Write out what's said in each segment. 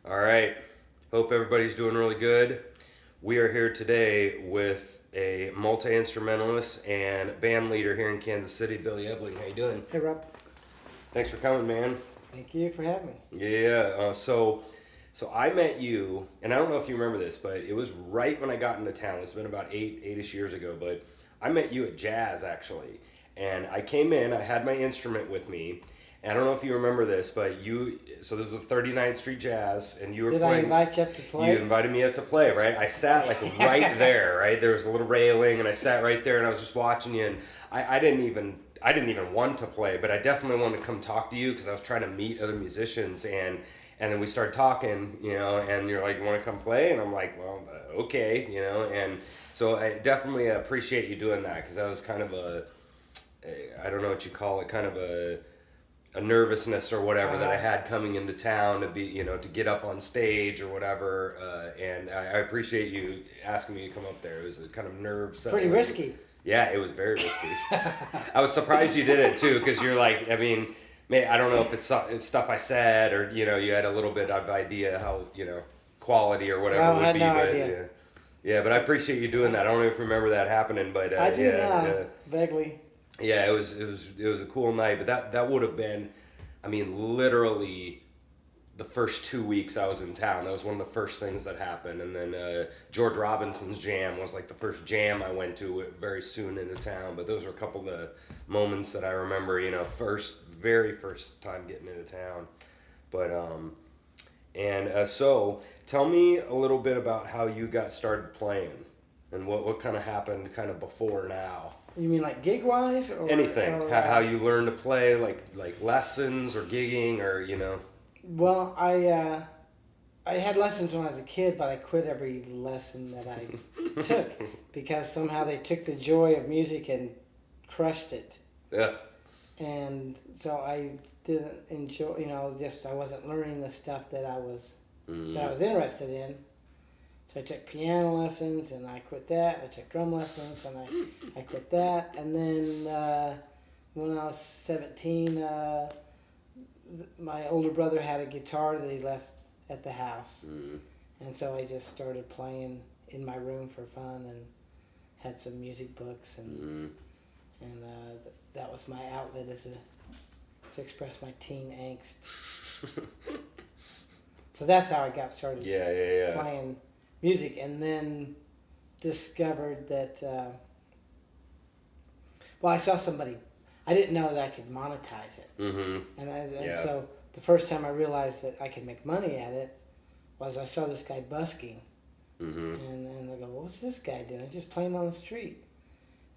All right. Hope everybody's doing really good. We are here today with a multi-instrumentalist and band leader here in Kansas City, Billy Ebeling. How you doing? Hey Rob, Thanks for coming, man. thank you for having me. Yeah. So I met you, and I don't know if you remember this, but it was right when I got into town. It's been about eight-ish years ago, but I met you at Jazz actually, and I came in. I had my instrument with me. And I don't know if you remember this, but so there's a 39th Street Jazz, and you were Did I playing. invite you up to play? You invited me up to play, right? I sat like right there, right? There was a little railing, and I sat right there, and I was just watching you. And I didn't even want to play, but I definitely wanted to come talk to you because I was trying to meet other musicians, and then we started talking, and you're like, "You want to come play?" And I'm like, "Well, okay," And so I definitely appreciate you doing that because that was kind of I don't know what you call it, kind of a nervousness or whatever that I had coming into town to be, to get up on stage or whatever. And I appreciate you asking me to come up there. It was a kind of nerve settling. Pretty risky. Yeah, it was very risky. I was surprised you did it too, because you're like, I mean, I don't know if it's stuff I said or, you had a little bit of idea how, quality or whatever No, I would had be. no But idea. yeah, but I appreciate you doing that. I don't even remember that happening, but I do now, yeah. vaguely. Yeah, it was a cool night, but that would have been, I mean, literally the first 2 weeks I was in town. That was one of the first things that happened, and then George Robinson's jam was like the first jam I went to very soon into town. But those were a couple of the moments that I remember, very first time getting into town. But so tell me a little bit about how you got started playing, and what kind of happened kind of before now. You mean like gig wise or Anything. or, How you learn to play, like lessons or gigging or Well, I had lessons when I was a kid, but I quit every lesson that I took because somehow they took the joy of music and crushed it. Yeah. And so I didn't enjoy, just I wasn't learning the stuff that I was interested in. So I took piano lessons and I quit that. I took drum lessons and I quit that. And then when I was 17, my older brother had a guitar that he left at the house. And so I just started playing in my room for fun and had some music books. And that was my outlet to express my teen angst. So that's how I got started playing music, and then discovered that I saw somebody. I didn't know that I could monetize it. And so the first time I realized that I could make money at it was I saw this guy busking. And I go, well, what's this guy doing? He's just playing on the street.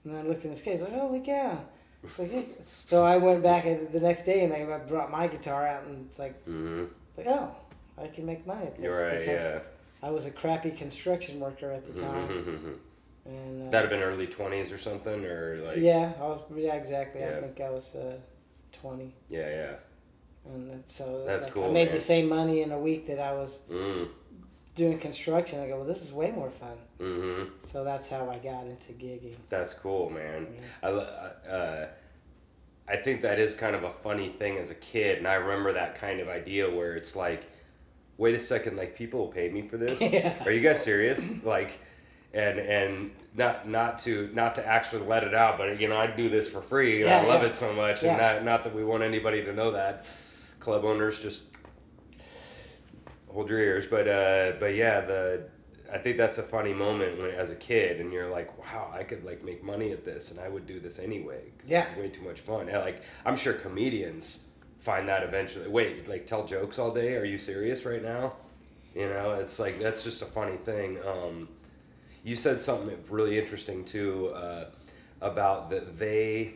And I looked in his case, like, holy cow. It's like, yeah. So I went back the next day and I brought my guitar out, and it's like, oh, I can make money at this. You're right, because I was a crappy construction worker at the time. And that'd have been early 20s or something, or like. Yeah, exactly. Yeah. I think I was 20. Yeah. And so That's like, cool. I made man. the same money in a week that I was doing construction. I go, well, this is way more fun. So that's how I got into gigging. That's cool, man. Yeah. I think that is kind of a funny thing as a kid, and I remember that kind of idea where it's like, wait a second, like people will pay me for this? Yeah. Are you guys serious? Like, and not to actually let it out, but I do this for free, and I love it so much, and not that we want anybody to know that. Club owners, just hold your ears, but yeah, I think that's a funny moment when as a kid, and you're like, wow, I could like make money at this, and I would do this anyway because it's way too much fun. And, like, I'm sure comedians find that eventually. Wait, like tell jokes all day? Are you serious right now? It's like that's just a funny thing. You said something really interesting too about that they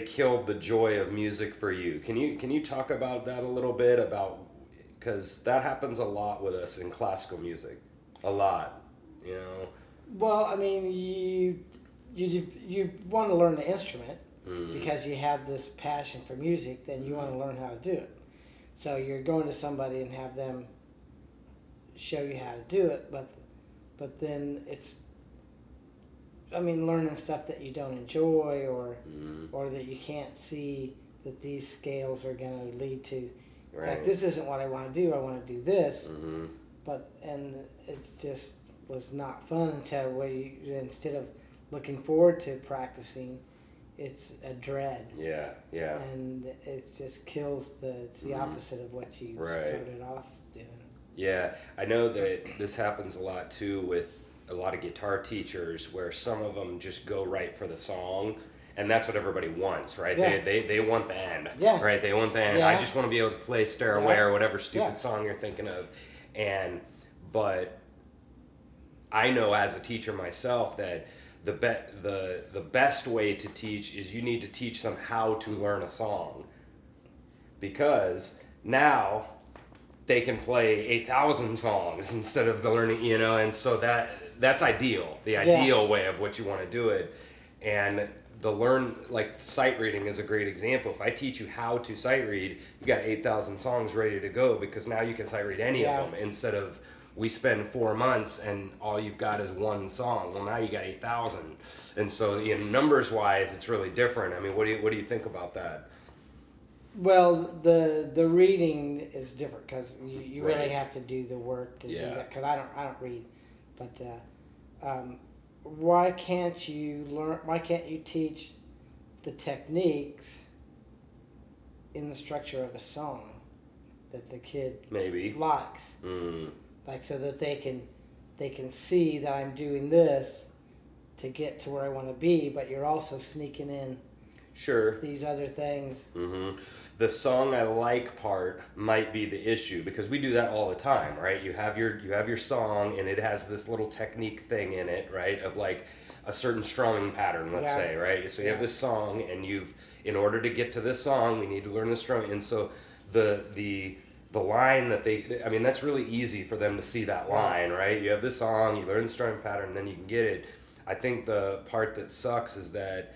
killed the joy of music for you. Can you talk about that a little bit about, because that happens a lot with us in classical music, a lot. Well, I mean, you want to learn the instrument because you have this passion for music. Then you want to learn how to do it. So you're going to somebody and have them show you how to do it, but then it's, I mean, learning stuff that you don't enjoy or that you can't see that these scales are going to lead to Like, this isn't what I want to do. I want to do this. And it's just was not fun until where you, instead of looking forward to practicing, it's a dread. Yeah. And it just kills it's the opposite of what you started off doing. Yeah, I know that this happens a lot too with a lot of guitar teachers, where some of them just go right for the song, and that's what everybody wants, right? Yeah. They want the end, Yeah. right? They want the end. Yeah. I just want to be able to play Stairway or whatever stupid song you're thinking of, but I know as a teacher myself that the best way to teach is you need to teach them how to learn a song, because now they can play 8,000 songs instead of the learning, and so that's ideal, the ideal way of what you want to do it. And like sight reading is a great example. If I teach you how to sight read, you got 8,000 songs ready to go, because now you can sight read any of them, instead of we spend 4 months and all you've got is one song. Well, now you got 8,000. And so numbers wise, it's really different. I mean, what do you think about that? Well, the reading is different, because you really have to do the work to do that. Because I don't read, but why can't you learn? Why can't you teach the techniques in the structure of a song that the kid likes? Like, so that they can see that I'm doing this to get to where I want to be, but you're also sneaking in these other things. The song I like part might be the issue, because we do that all the time, right? You have your song, and it has this little technique thing in it, right? Of like a certain strumming pattern, let's say, right? So you have this song, and in order to get to this song, we need to learn the strumming, and so the line that that's really easy for them to see that line, right? You have this song, you learn the strumming pattern, and then you can get it. I think the part that sucks is that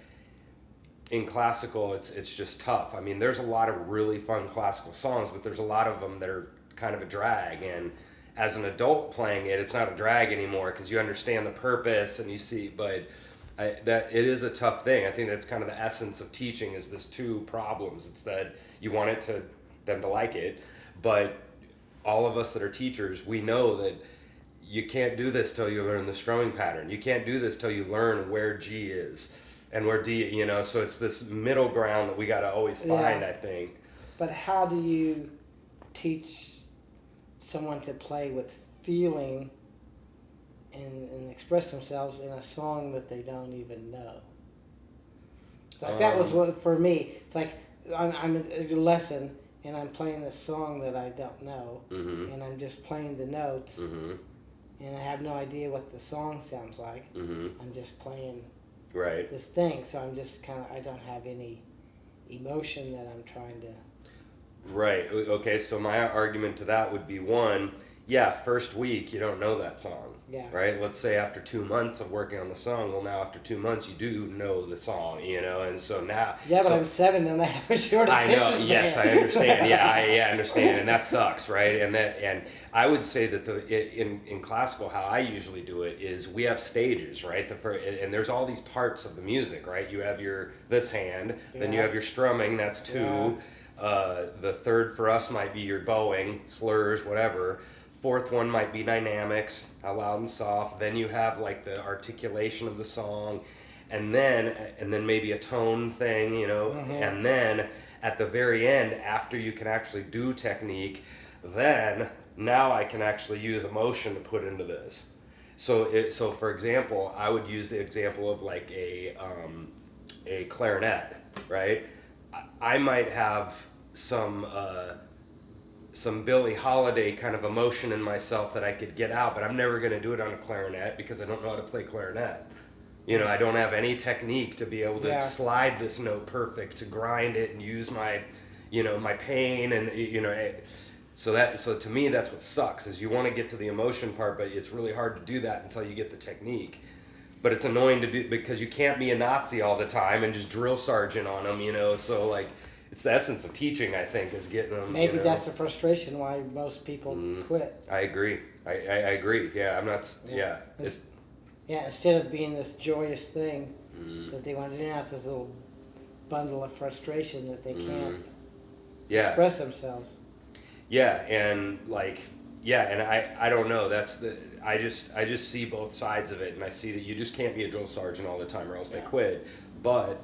in classical, it's just tough. I mean, there's a lot of really fun classical songs, but there's a lot of them that are kind of a drag. And as an adult playing it, it's not a drag anymore, because you understand the purpose and you see. But that it is a tough thing. I think that's kind of the essence of teaching, is this two problems. It's that you want them to like it, but all of us that are teachers, we know that you can't do this till you learn the strumming pattern. You can't do this till you learn where G is and where D, so it's this middle ground that we got to always find, I think. But how do you teach someone to play with feeling and express themselves in a song that they don't even know? Like, that was what, for me, it's like I'm at a lesson and I'm playing this song that I don't know, and I'm just playing the notes, and I have no idea what the song sounds like. I'm just playing this thing, so I'm just I don't have any emotion that I'm trying to... Right, okay, so my argument to that would be, one, first week you don't know that song, right? Let's say after 2 months of working on the song, well, now after 2 months you do know the song, and so now... Yeah, but I'm 7 and I have a short attention span. I know, yes, I understand, I understand, and that sucks, right? And I would say that in classical, how I usually do it is we have stages, right? And there's all these parts of the music, right? You have this hand, then you have your strumming, that's 2, the third for us might be your bowing, slurs, whatever. Fourth one might be dynamics, how loud and soft. Then you have like the articulation of the song, and then maybe a tone thing, and then at the very end, after you can actually do technique, then now I can actually use emotion to put into this. So for example, I would use the example of like a clarinet, right? I might have some Billie Holiday kind of emotion in myself that I could get out, but I'm never going to do it on a clarinet because I don't know how to play clarinet. I don't have any technique to be able to slide this note perfect, to grind it and use my, my pain and, so to me that's what sucks, is you want to get to the emotion part, but it's really hard to do that until you get the technique. But it's annoying to do because you can't be a Nazi all the time and just drill sergeant on them, so like, it's the essence of teaching, I think, is getting them. Maybe that's the frustration why most people quit. I agree. I agree. Yeah, I'm not. Yeah. Instead of being this joyous thing that they want to do, now it's this little bundle of frustration that they can't express themselves. Yeah, and like, yeah, and I don't know. That's the I just see both sides of it, and I see that you just can't be a drill sergeant all the time, or else they quit. But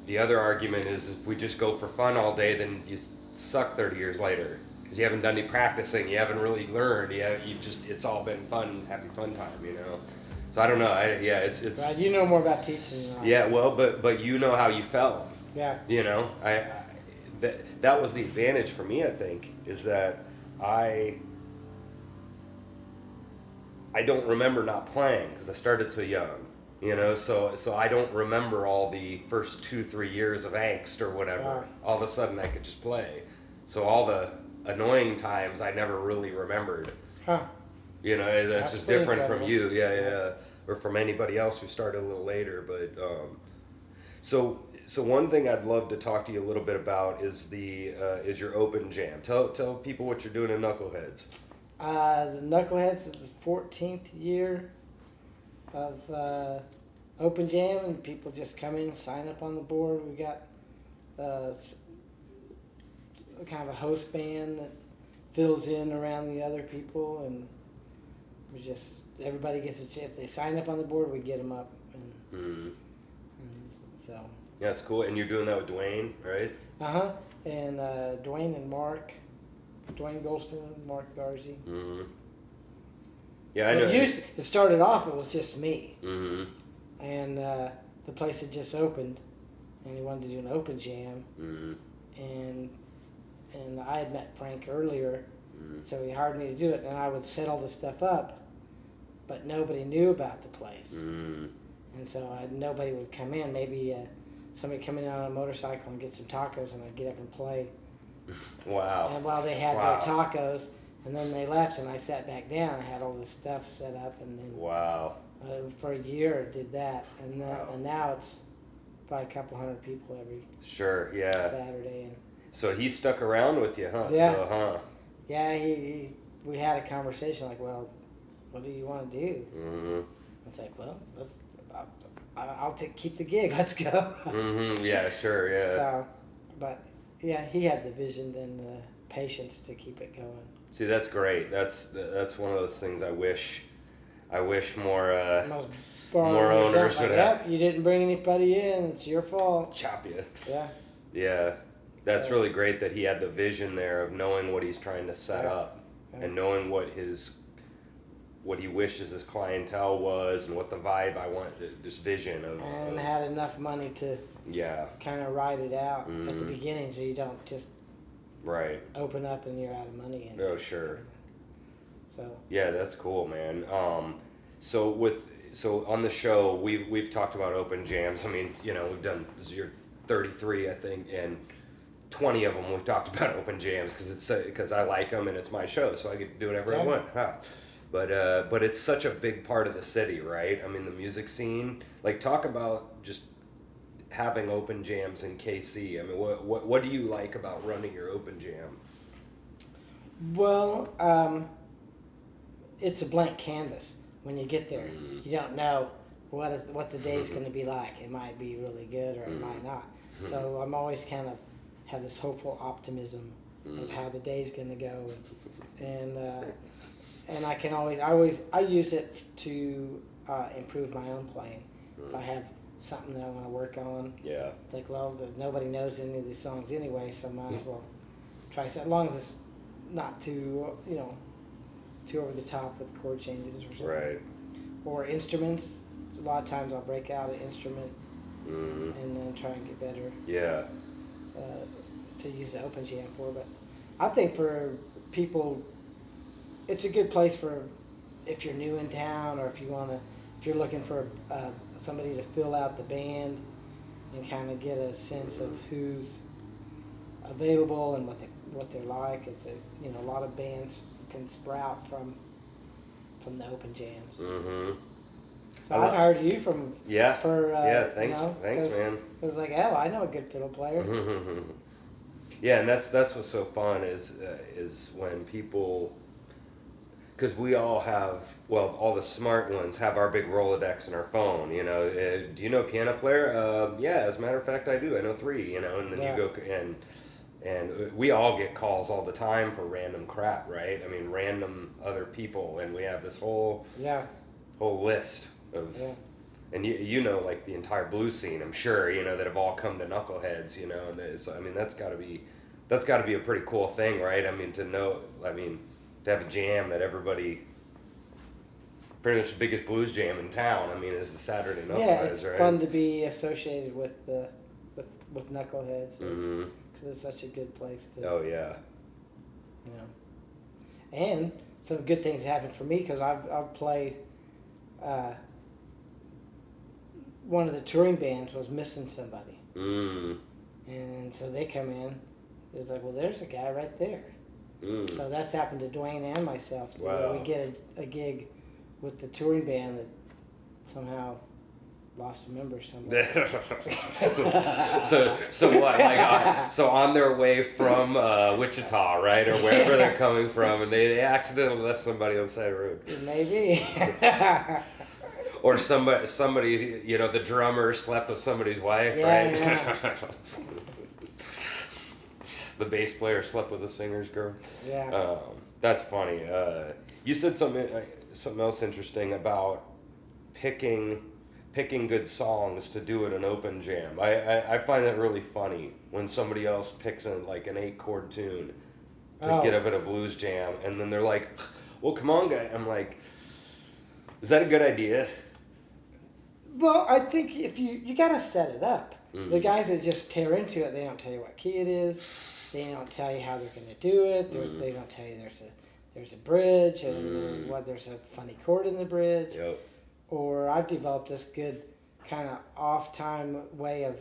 the other argument is if we just go for fun all day, then you suck 30 years later because you haven't done any practicing, you haven't really learned. You just it's all been fun, happy fun time, you know. So I don't know. Yeah, it's. Right, you know more about teaching than I do. Yeah, well, but you know how you felt. Yeah. You know, that was the advantage for me. I think is that I don't remember not playing because I started so young. You know, so I don't remember all the first 2-3 years of angst or whatever. Wow. All of a sudden I could just play. So all the annoying times I never really remembered. Huh. You know, it's That's just pretty different incredible. from you. Yeah. Or from anybody else who started a little later. But so one thing I'd love to talk to you a little bit about is is your open jam. Tell people what you're doing in Knuckleheads. The Knuckleheads is the 14th year of open jam, and people just come in, sign up on the board. We got kind of a host band that fills in around the other people, and we just everybody gets a chance. If they sign up on the board, we get them up, and so. Yeah, that's cool. And you're doing that with Dwayne, right? And Dwayne and Mark, Dwayne Golston and Mark Garzi. Mm-hmm. Yeah, I know. It started off. It was just me. Mm-hmm. And the place had just opened, and he wanted to do an open jam. Mm-hmm. And I had met Frank earlier, so he hired me to do it, and I would set all the stuff up, but nobody knew about the place. Mm-hmm. And so nobody would come in. Maybe somebody come in on a motorcycle and get some tacos, and I'd get up and play. Wow. And while they had their tacos, and then they left, and I sat back down. I had all this stuff set up, and then Wow. For a year did that, and now it's probably a couple hundred people every Saturday. And so he stuck around with you, huh? Yeah. Yeah, we had a conversation like, well, what do you want to do? Mm-hmm. It's like, well, I'll keep the gig. Let's go. Mm-hmm. Yeah, sure, yeah. So, but yeah, he had the vision and the patience to keep it going. See, that's great. That's one of those things I wish more more owners would have. Yep, you didn't bring anybody in. It's your fault. Chop you. Yeah. Yeah. That's really great that he had the vision there of knowing what he's trying to set up and knowing what he wishes his clientele was and what the vibe I want, this vision of. And had enough money to kind of ride it out at the beginning, so you don't just open up and you're out of money. Oh, sure. So. Yeah, that's cool, man. So on the show, we've talked about open jams. I mean, you know, we've done, this is your 33, I think, and 20 of them we've talked about open jams because I like them and it's my show, so I get to do whatever I want. Huh. But it's such a big part of the city, right? I mean, the music scene. Like, talk about just having open jams in KC. I mean, what do you like about running your open jam? Well, it's a blank canvas when you get there. You don't know what the day's going to be like. It might be really good or it might not. So I'm always kind of have this hopeful optimism of how the day's going to go, and I can I use it to improve my own playing. If I have something that I want to work on, it's like, well, nobody knows any of these songs anyway, so I might as well try something. As long as it's not too too over the top with chord changes or something. Right. Or instruments. A lot of times I'll break out an instrument and then try and get better. Yeah. To use the open jam for, but I think for people, it's a good place for if you're new in town or if you're looking for somebody to fill out the band and kind of get a sense of who's available and what they're like. It's a lot of bands can sprout from the open jams. Mm-hmm. So I've hired you from thanks man. Because like, oh, I know a good fiddle player. Yeah, and that's what's so fun is when people, because we all have, well, all the smart ones have our big Rolodex in our phone. You know, do you know a piano player? Yeah, as a matter of fact, I do. I know 3. You know, and then you go And we all get calls all the time for random crap, right? I mean, random other people, and we have this whole list of, and you know, like the entire blues scene, I'm sure, you know, that have all come to Knuckleheads, you know, and so, I mean, that's got to be a pretty cool thing, right? I mean, to have a jam that everybody, pretty much the biggest blues jam in town, I mean, is the Saturday Knuckleheads, yeah, it's right? fun to be associated with with Knuckleheads. Mm-hmm. It's such a good place to. Oh yeah. You know, and some good things happen for me because I've played. One of the touring bands was missing somebody, and so they come in. It's like, well, there's a guy right there. So that's happened to Dwayne and myself. Wow. Where we get a gig with the touring band that somehow lost a member somewhere. so what? Like, so on their way from Wichita, right, or wherever they're coming from, and they accidentally left somebody on the side of the road. Maybe. Or somebody, you know, the drummer slept with somebody's wife, right? Yeah. The bass player slept with the singer's girl. Yeah. That's funny. You said something else interesting about picking good songs to do at an open jam. I find that really funny when somebody else picks an 8-chord tune to get up at a blues jam, and then they're like, "Well, come on, guy." I'm like, "Is that a good idea?" Well, I think if you gotta set it up. Mm-hmm. The guys that just tear into it, they don't tell you what key it is. They don't tell you how they're gonna do it. They don't tell you there's a bridge and there's a funny chord in the bridge. Yep. Or I've developed this good kind of off-time way of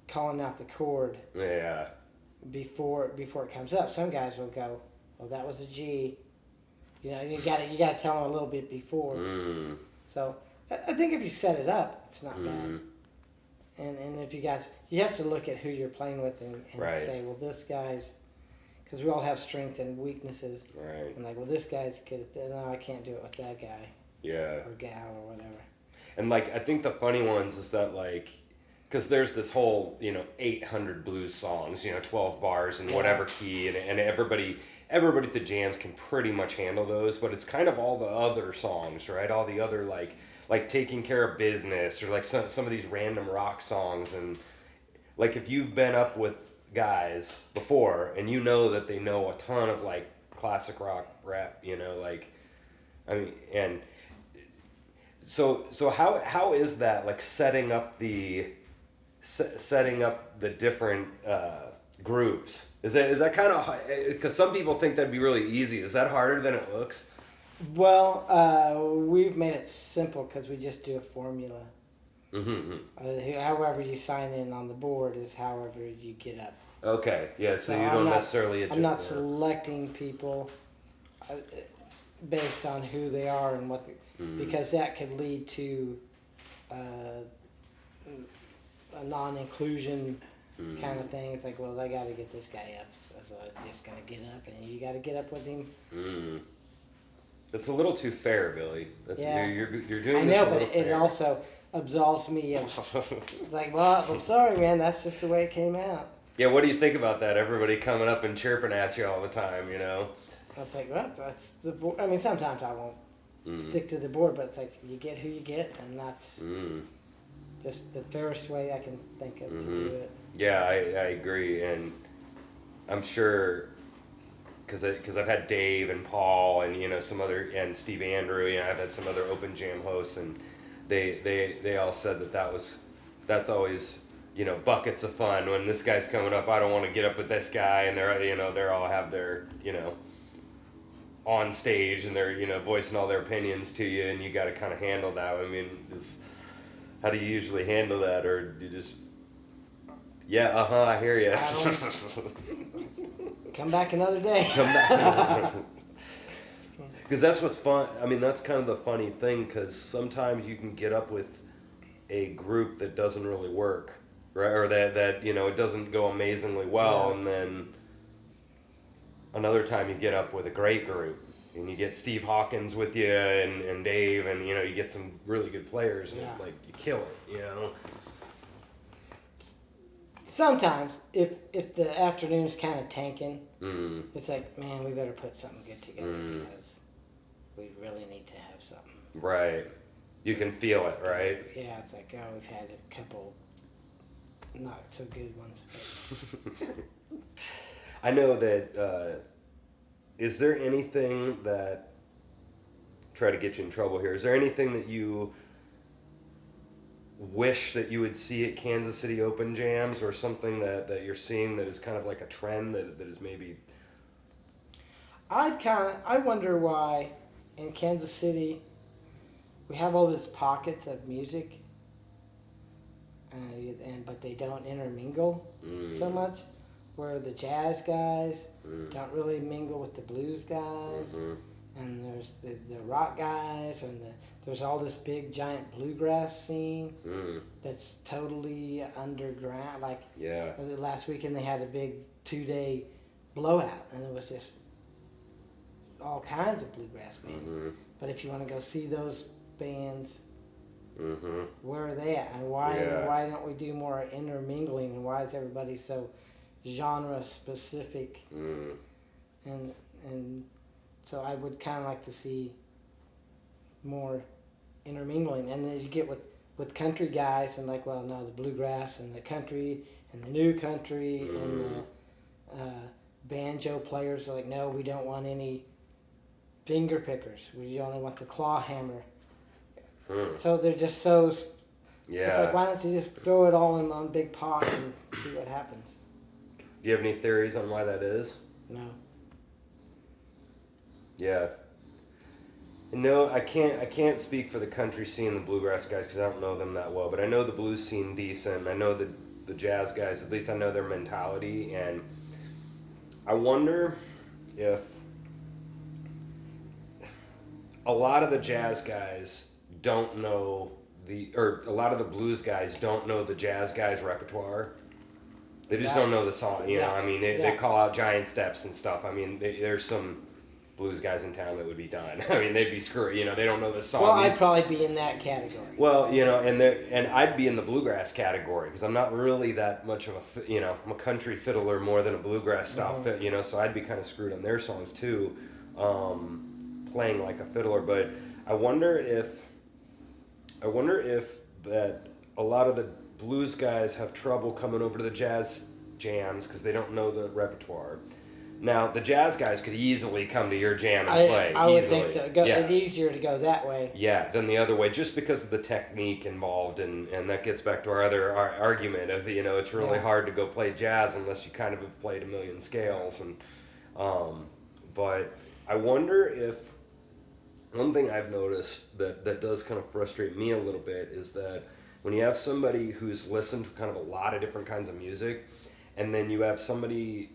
calling out the chord. Yeah. Before it comes up, some guys will go, "Oh, that was a G." You know, you gotta tell them a little bit before. So I think if you set it up, it's not bad. And if you have to look at who you're playing with and say, well, this guy's, because we all have strengths and weaknesses. Right. And like, well, this guy's good at that. No, I can't do it with that guy. Yeah. Or gal or whatever. And I think the funny ones is that because there's this whole, 800 blues songs, 12 bars in whatever key, and everybody at the jams can pretty much handle those, but it's kind of all the other songs, right? All the other like Taking Care of Business, or some of these random rock songs, and if you've been up with guys before and you know that they know a ton of classic rock rap, I mean, and so how is that setting up the different groups? Is that kind of, because some people think that'd be really easy. Is that harder than it looks? Well, we've made it simple because we just do a formula. However you sign in on the board is however you get up. Okay, yeah, so you don't necessarily adjust. I'm not selecting people based on who they are and what because that could lead to a non-inclusion kind of thing. It's like, well, I got to get this guy up, so I'm just going to get up, and you got to get up with him. That's a little too fair, Billy. You're doing I this know, a little but fair. it also absolves me of, it's like, well, I'm sorry, man, that's just the way it came out. Yeah, what do you think about that? Everybody coming up and chirping at you all the time, It's like, well, that's the board. I mean, sometimes I won't stick to the board, but it's like, you get who you get, and that's just the fairest way I can think of to do it. Yeah, I agree, and I'm sure, because I've had Dave and Paul and some other, and Steve Andrew, I've had some other open jam hosts, and they all said that's always buckets of fun when this guy's coming up. I don't want to get up with this guy, and they're all have their on stage, and they're voicing all their opinions to you, and you got to kind of handle that. I mean, how do you usually handle that, or do you just I hear you. Come back another day. Come back. Because that's what's fun. I mean, that's kind of the funny thing, because sometimes you can get up with a group that doesn't really work, right? Or that it doesn't go amazingly well, and then another time you get up with a great group, and you get Steve Hawkins with you, and Dave, and you get some really good players, and you kill it, sometimes if the afternoon's kind of tanking, Mm. it's like, man, we better put something good together because we really need to have something. Right. You can feel it, right? Yeah, it's like, oh, we've had a couple not so good ones. I know that. Is there anything that, try to get you in trouble here? Is there anything that you wish that you would see at Kansas City Open Jams, or something that you're seeing that is kind of like a trend that is maybe? I wonder why in Kansas City we have all these pockets of music, but they don't intermingle so much. Where the jazz guys don't really mingle with the blues guys, and there's the rock guys, and there's all this big giant bluegrass scene that's totally underground. Like last weekend they had a big 2-day blowout, and it was just all kinds of bluegrass bands. But if you want to go see those bands, where are they at, and why don't we do more intermingling, and why is everybody so genre specific? And so I would kind of like to see more intermingling, and then you get with country guys and like, well, no, the bluegrass and the country and the new country and the banjo players are like, no, we don't want any finger pickers, we only want the claw hammer. So they're just so it's like, why don't you just throw it all in one big pot and see what happens? Do you have any theories on why that is? No. Yeah. No, I can't speak for the country scene and the bluegrass guys because I don't know them that well. But I know the blues scene decent. I know the jazz guys. At least I know their mentality. And I wonder if a lot of the jazz guys don't know or a lot of the blues guys don't know the jazz guys' repertoire. They just don't know the song, you know. I mean, they call out giant steps and stuff. I mean, there's some blues guys in town that would be done. I mean, they'd be screwed. You know, they don't know the song. Well, I'd probably be in that category. Well, you know, and I'd be in the bluegrass category because I'm not really that much of a, you know, I'm a country fiddler more than a bluegrass style you know, so I'd be kind of screwed on their songs too, playing like a fiddler. But I wonder if that a lot of the blues guys have trouble coming over to the jazz jams because they don't know the repertoire. Now, the jazz guys could easily come to your jam and play. I would think so. It's easier to go that way. Yeah, than the other way, just because of the technique involved, and that gets back to our other argument of, you know, it's really hard to go play jazz unless you kind of have played a million scales. And but I wonder if one thing I've noticed that does kind of frustrate me a little bit is that when you have somebody who's listened to kind of a lot of different kinds of music, and then you have somebody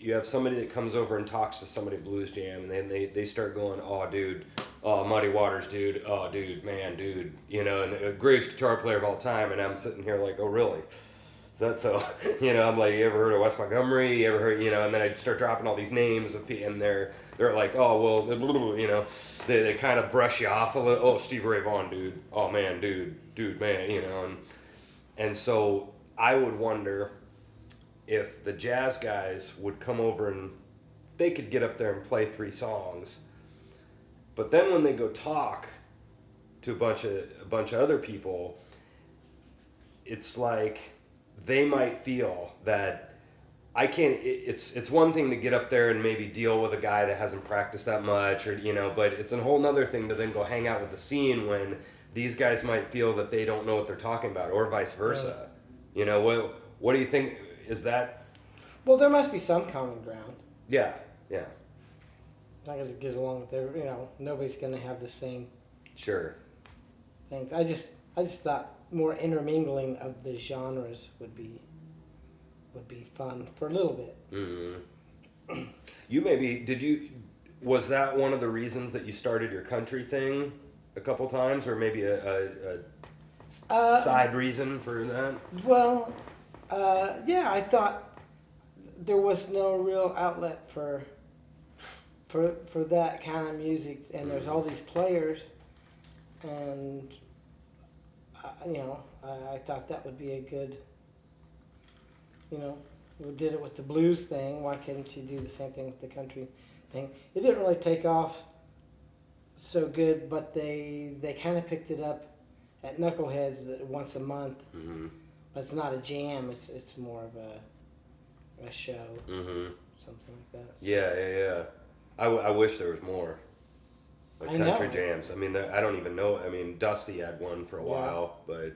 that comes over and talks to somebody at Blues Jam, and then they start going, oh, dude, oh, Muddy Waters, dude, oh, dude, man, dude, you know, and the greatest guitar player of all time, and I'm sitting here like, oh, really? Is that so? You know, I'm like, you ever heard of Wes Montgomery? You ever heard, you know, and then I'd start dropping all these names of people, and they're like, oh, well, you know, they kind of brush you off a little. Oh, Stevie Ray Vaughan, dude. Oh, man, dude, man, you know, and so I would wonder if the jazz guys would come over and they could get up there and play 3 songs, but then when they go talk to a bunch of other people, it's like they might feel that I can't. It's one thing to get up there and maybe deal with a guy that hasn't practiced that much, or you know, but it's a whole nother thing to then go hang out with the scene when these guys might feel that they don't know what they're talking about, or vice versa. Right. You know, what do you think? Is that? Well, there must be some common ground. Yeah. Not going to get along with every, you know, nobody's going to have the same. Sure. Things. I just thought more intermingling of the genres would be fun for a little bit. Mm-hmm. Was that one of the reasons that you started your country thing a couple times, or maybe a side reason for that? Well, yeah, I thought there was no real outlet for that kind of music, and there's all these players, and you know, I thought that would be a good we did it with the blues thing. Why couldn't you do the same thing with the country thing? It didn't really take off so good, but they kind of picked it up at Knuckleheads once a month. Mm-hmm. But it's not a jam. It's more of a show, something like that. Yeah. I wish there was more. Like country know. jams. I mean, I don't even know. I mean, Dusty had one for a while, but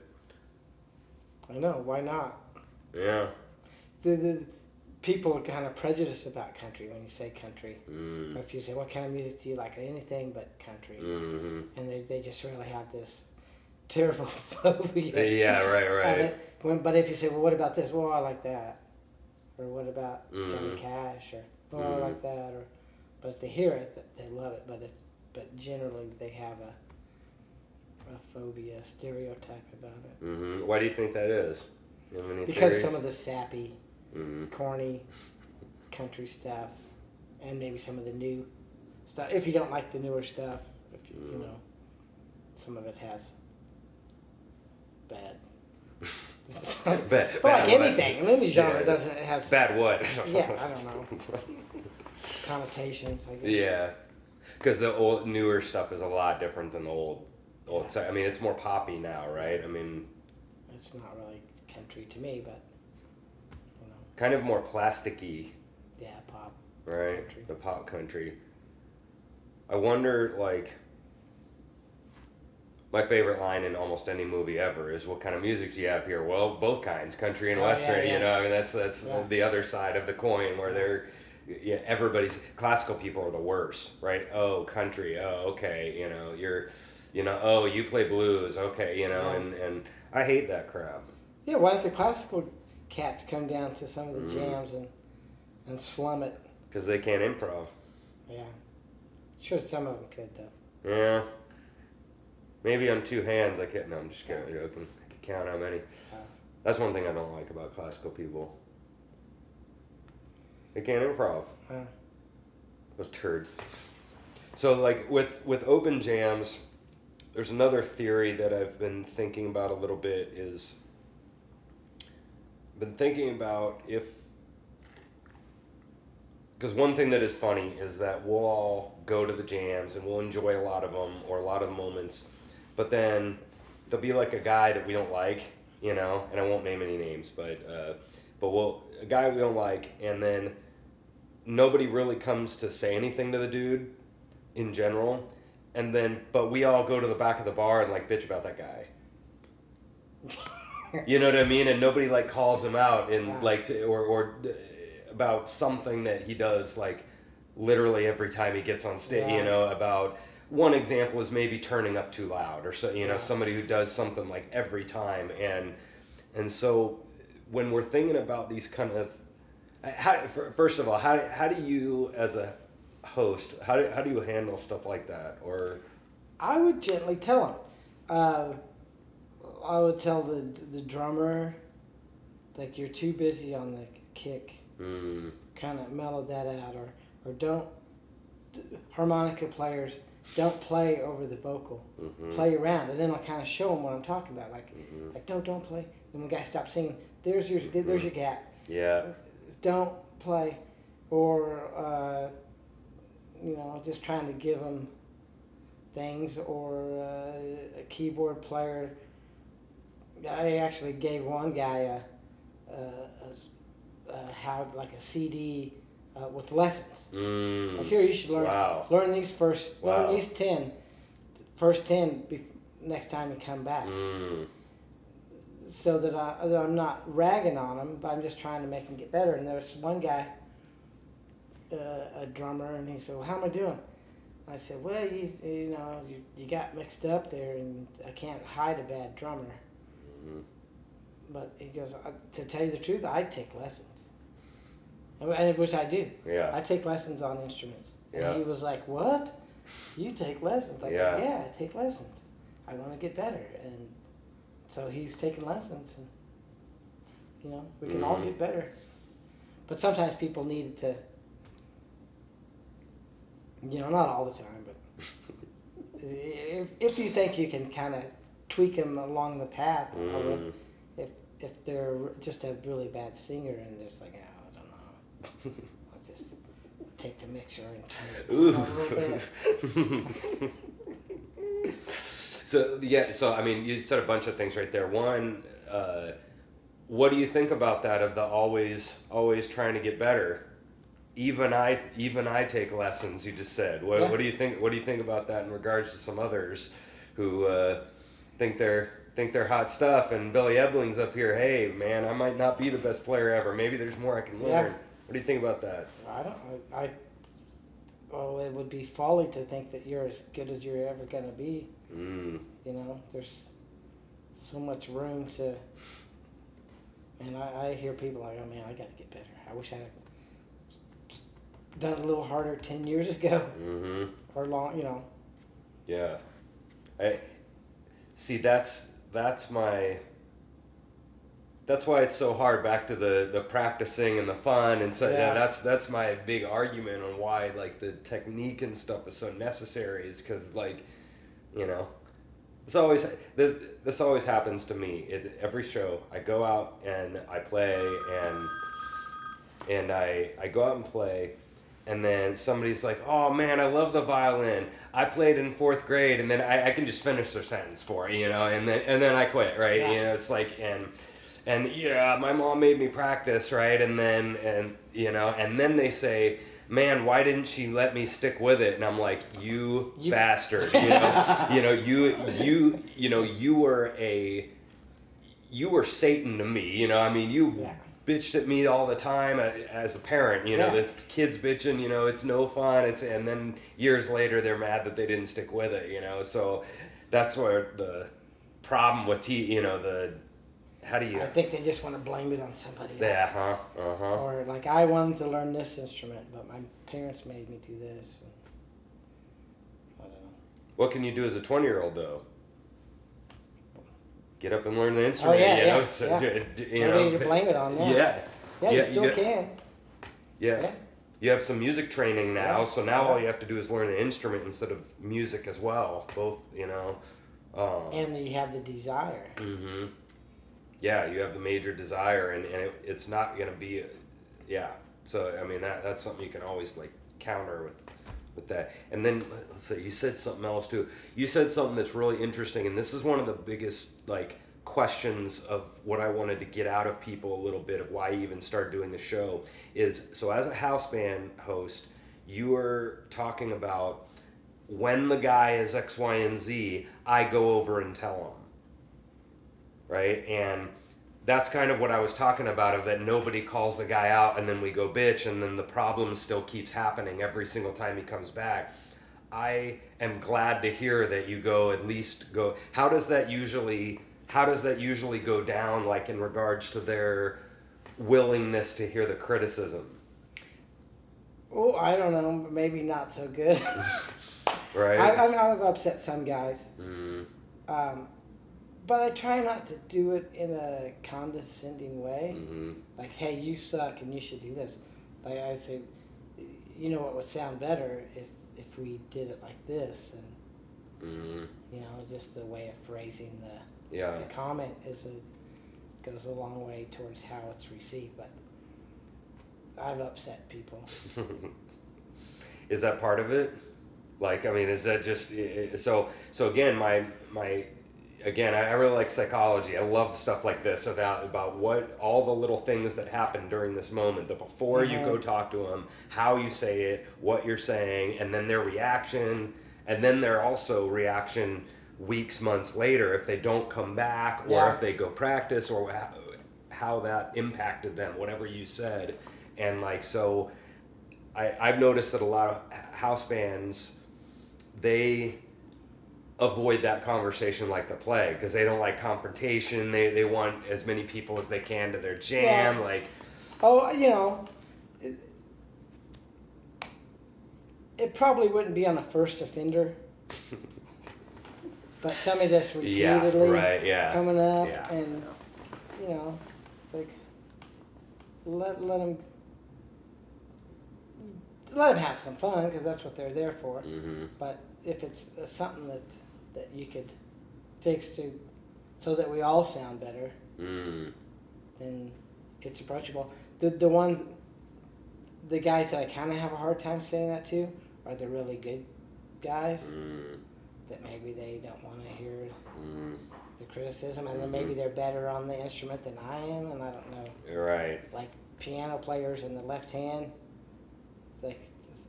I know. Why not? yeah. The people are kind of prejudiced about country when you say country. Or if you say, what kind of music do you like? Anything but country. Mm-hmm. And they just really have this terrible phobia. Yeah, right. But if you say, well, what about this? Well, I like that. Or what about Johnny Cash? Or, I like that. But if they hear it, they love it. But generally, they have a phobia, a stereotype about it. Mm-hmm. Why do you think that is? You have any Because theories? some of the sappy, corny country stuff, and maybe some of the new stuff. If you don't like the newer stuff, if you know, some of it has bad. bad Like what? anything, any genre doesn't. It has bad what? Yeah, I don't know. Connotations, I guess. Yeah, because the newer stuff is a lot different than the old. I mean, it's more poppy now, right? I mean, it's not really country to me, but kind of more plasticky. Yeah, pop. Right, Country. the pop country. I wonder, like, my favorite line in almost any movie ever is, "What kind of music do you have here?" Well, both kinds, country and western. Yeah. You know, I mean, that's the other side of the coin where they're. Yeah, everybody's classical people are the worst, right? Oh, country. Oh, okay. Oh, you play blues. Okay, and I hate that crap. Yeah, why don't the classical cats come down to some of the jams and slum it? Because they can't improv. Yeah. Sure, some of them could, though. Yeah. Maybe on two hands I can't. No, I'm just joking. I can count how many. That's one thing I don't like about classical people. They can't improv. Those turds. So, like, with open jams, there's another theory that I've been thinking about a little bit is... been thinking about if... Because one thing that is funny is that we'll all go to the jams and we'll enjoy a lot of them or a lot of the moments, but then there'll be like a guy that we don't like, and I won't name any names, but a guy we don't like, and then nobody really comes to say anything to the dude in general, but we all go to the back of the bar and like bitch about that guy. You know what I mean? And nobody like calls him out and like or about something that he does like literally every time he gets on stage. About one example is maybe turning up too loud or so. Somebody who does something like every time, and so when we're thinking about these kind of first of all, how do you as a host how do you handle stuff like that? Or I would gently tell him. I would tell the drummer, like, you're too busy on the kick. Kind of mellow that out, or don't. Harmonica players don't play over the vocal. Play around, and then I'll kind of show them what I'm talking about. Like don't play. Then when the guy stops singing, there's your gap. Yeah. Don't play, or just trying to give them things, or a keyboard player. I actually gave one guy a CD with lessons. Like, here, you should learn these first 10 next time you come back. So that I'm not ragging on him, but I'm just trying to make him get better. And there's one guy, a drummer, and he said, "Well, how am I doing?" I said, "Well, you got mixed up there, and I can't hide a bad drummer." But he goes, "To tell you the truth, I take lessons." Which I do. Yeah. I take lessons on instruments. Yeah. And he was like, "What? You take lessons?" I go, "Yeah, I take lessons. I want to get better." And so he's taking lessons, and we can all get better. But sometimes people need to, not all the time, but if you think you can kind of tweak them along the path, I would. if they're just a really bad singer and they're just like, oh, I don't know, I'll just take the mixer and turn it down a little bit. So I mean, you said a bunch of things right there. One, what do you think about that? Of the always trying to get better. Even I take lessons. You just said. What do you think? What do you think about that in regards to some others who think they're hot stuff? And Billy Ebeling's up here. Hey man, I might not be the best player ever. Maybe there's more I can learn. Yeah. What do you think about that? Well, it would be folly to think that you're as good as you're ever gonna be. You know, there's so much room to. And I hear people like, oh man, I gotta get better. I wish I'd done it a little harder 10 years ago. Or long, you know. Yeah. I see. That's why it's so hard. Back to the practicing and the fun, and so that's my big argument on why like the technique and stuff is so necessary. Is because like, you know, this always happens to me. Every show I go out and I play and I go out and play. And then somebody's like, oh man, I love the violin. I played in 4th grade, and then I can just finish their sentence for it, you know, and then I quit, right? Yeah. You know, it's like, and yeah, my mom made me practice, right? And then they say, man, why didn't she let me stick with it? And I'm like, you bastard, you were Satan to me, you know, I mean, you bitched at me all the time as a parent, you know, the kids bitching, you know, it's no fun. And then years later, they're mad that they didn't stick with it, you know? So that's where the problem with how do you... I think they just want to blame it on somebody else. Yeah, Or like, I wanted to learn this instrument, but my parents made me do this. And I don't know. What can you do as a 20-year-old though? Get up and learn the instrument, You need to blame it on that. Yeah, you still can. Yeah. You have some music training now, so now all you have to do is learn the instrument instead of music as well. Both, you know. And you have the desire. Yeah, you have the major desire, and it's not going to be, So, I mean, that's something you can always, like, counter with that. And then, let's see, you said something else, too. You said something that's really interesting, and this is one of the biggest, like, questions of what I wanted to get out of people a little bit of why I even started doing the show is, so as a house band host, you were talking about when the guy is X, Y, and Z, I go over and tell him. Right? And that's kind of what I was talking about, of that nobody calls the guy out and then we go bitch and then the problem still keeps happening every single time he comes back. I am glad to hear that you at least go. How does that usually go down, like in regards to their willingness to hear the criticism? Oh, I don't know. Maybe not so good. Right. I've upset some guys. But I try not to do it in a condescending way. Like, hey, you suck and you should do this. Like I say, you know what would sound better if we did it like this, and you know, just the way of phrasing the comment goes a long way towards how it's received. But I've upset people. Is that part of it? Like, I mean, is that just so again, Again, I really like psychology. I love stuff like this about what all the little things that happen during this moment. The before you go talk to them, how you say it, what you're saying, and then their reaction, and then their also reaction weeks, months later if they don't come back, or if they go practice, or how that impacted them, whatever you said. And like, so I've noticed that a lot of house bands, they avoid that conversation like the plague, because they don't like confrontation. They want as many people as they can to their jam. Like, oh, you know, it probably wouldn't be on a first offender, but somebody that's repeatedly coming up, and you know, like let them have some fun, because that's what they're there for. But if it's something that you could fix so that we all sound better, it's approachable. The guys that I kind of have a hard time saying that to are the really good guys that maybe they don't want to hear the criticism, and then maybe they're better on the instrument than I am, and I don't know. Right. Like piano players in the left hand, like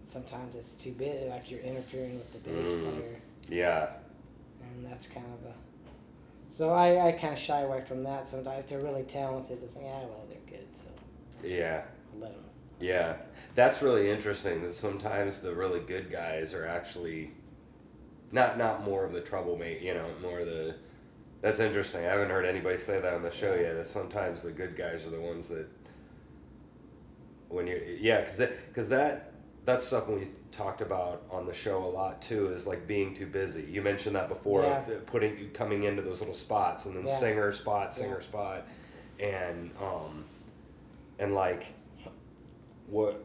sometimes it's too big, like you're interfering with the bass player. Yeah. And that's kind of a... So I kind of shy away from that sometimes. If they're really talented, I think, well, they're good, so... Yeah. I'll let them. Yeah. That's really interesting, that sometimes the really good guys are actually not more of the troublemaker, more the... That's interesting. I haven't heard anybody say that on the show yet, that sometimes the good guys are the ones that... When you're... Yeah, because that's stuff we talked about on the show a lot too, is like being too busy. You mentioned that before, of coming into those little spots, and then singer spot, and like what.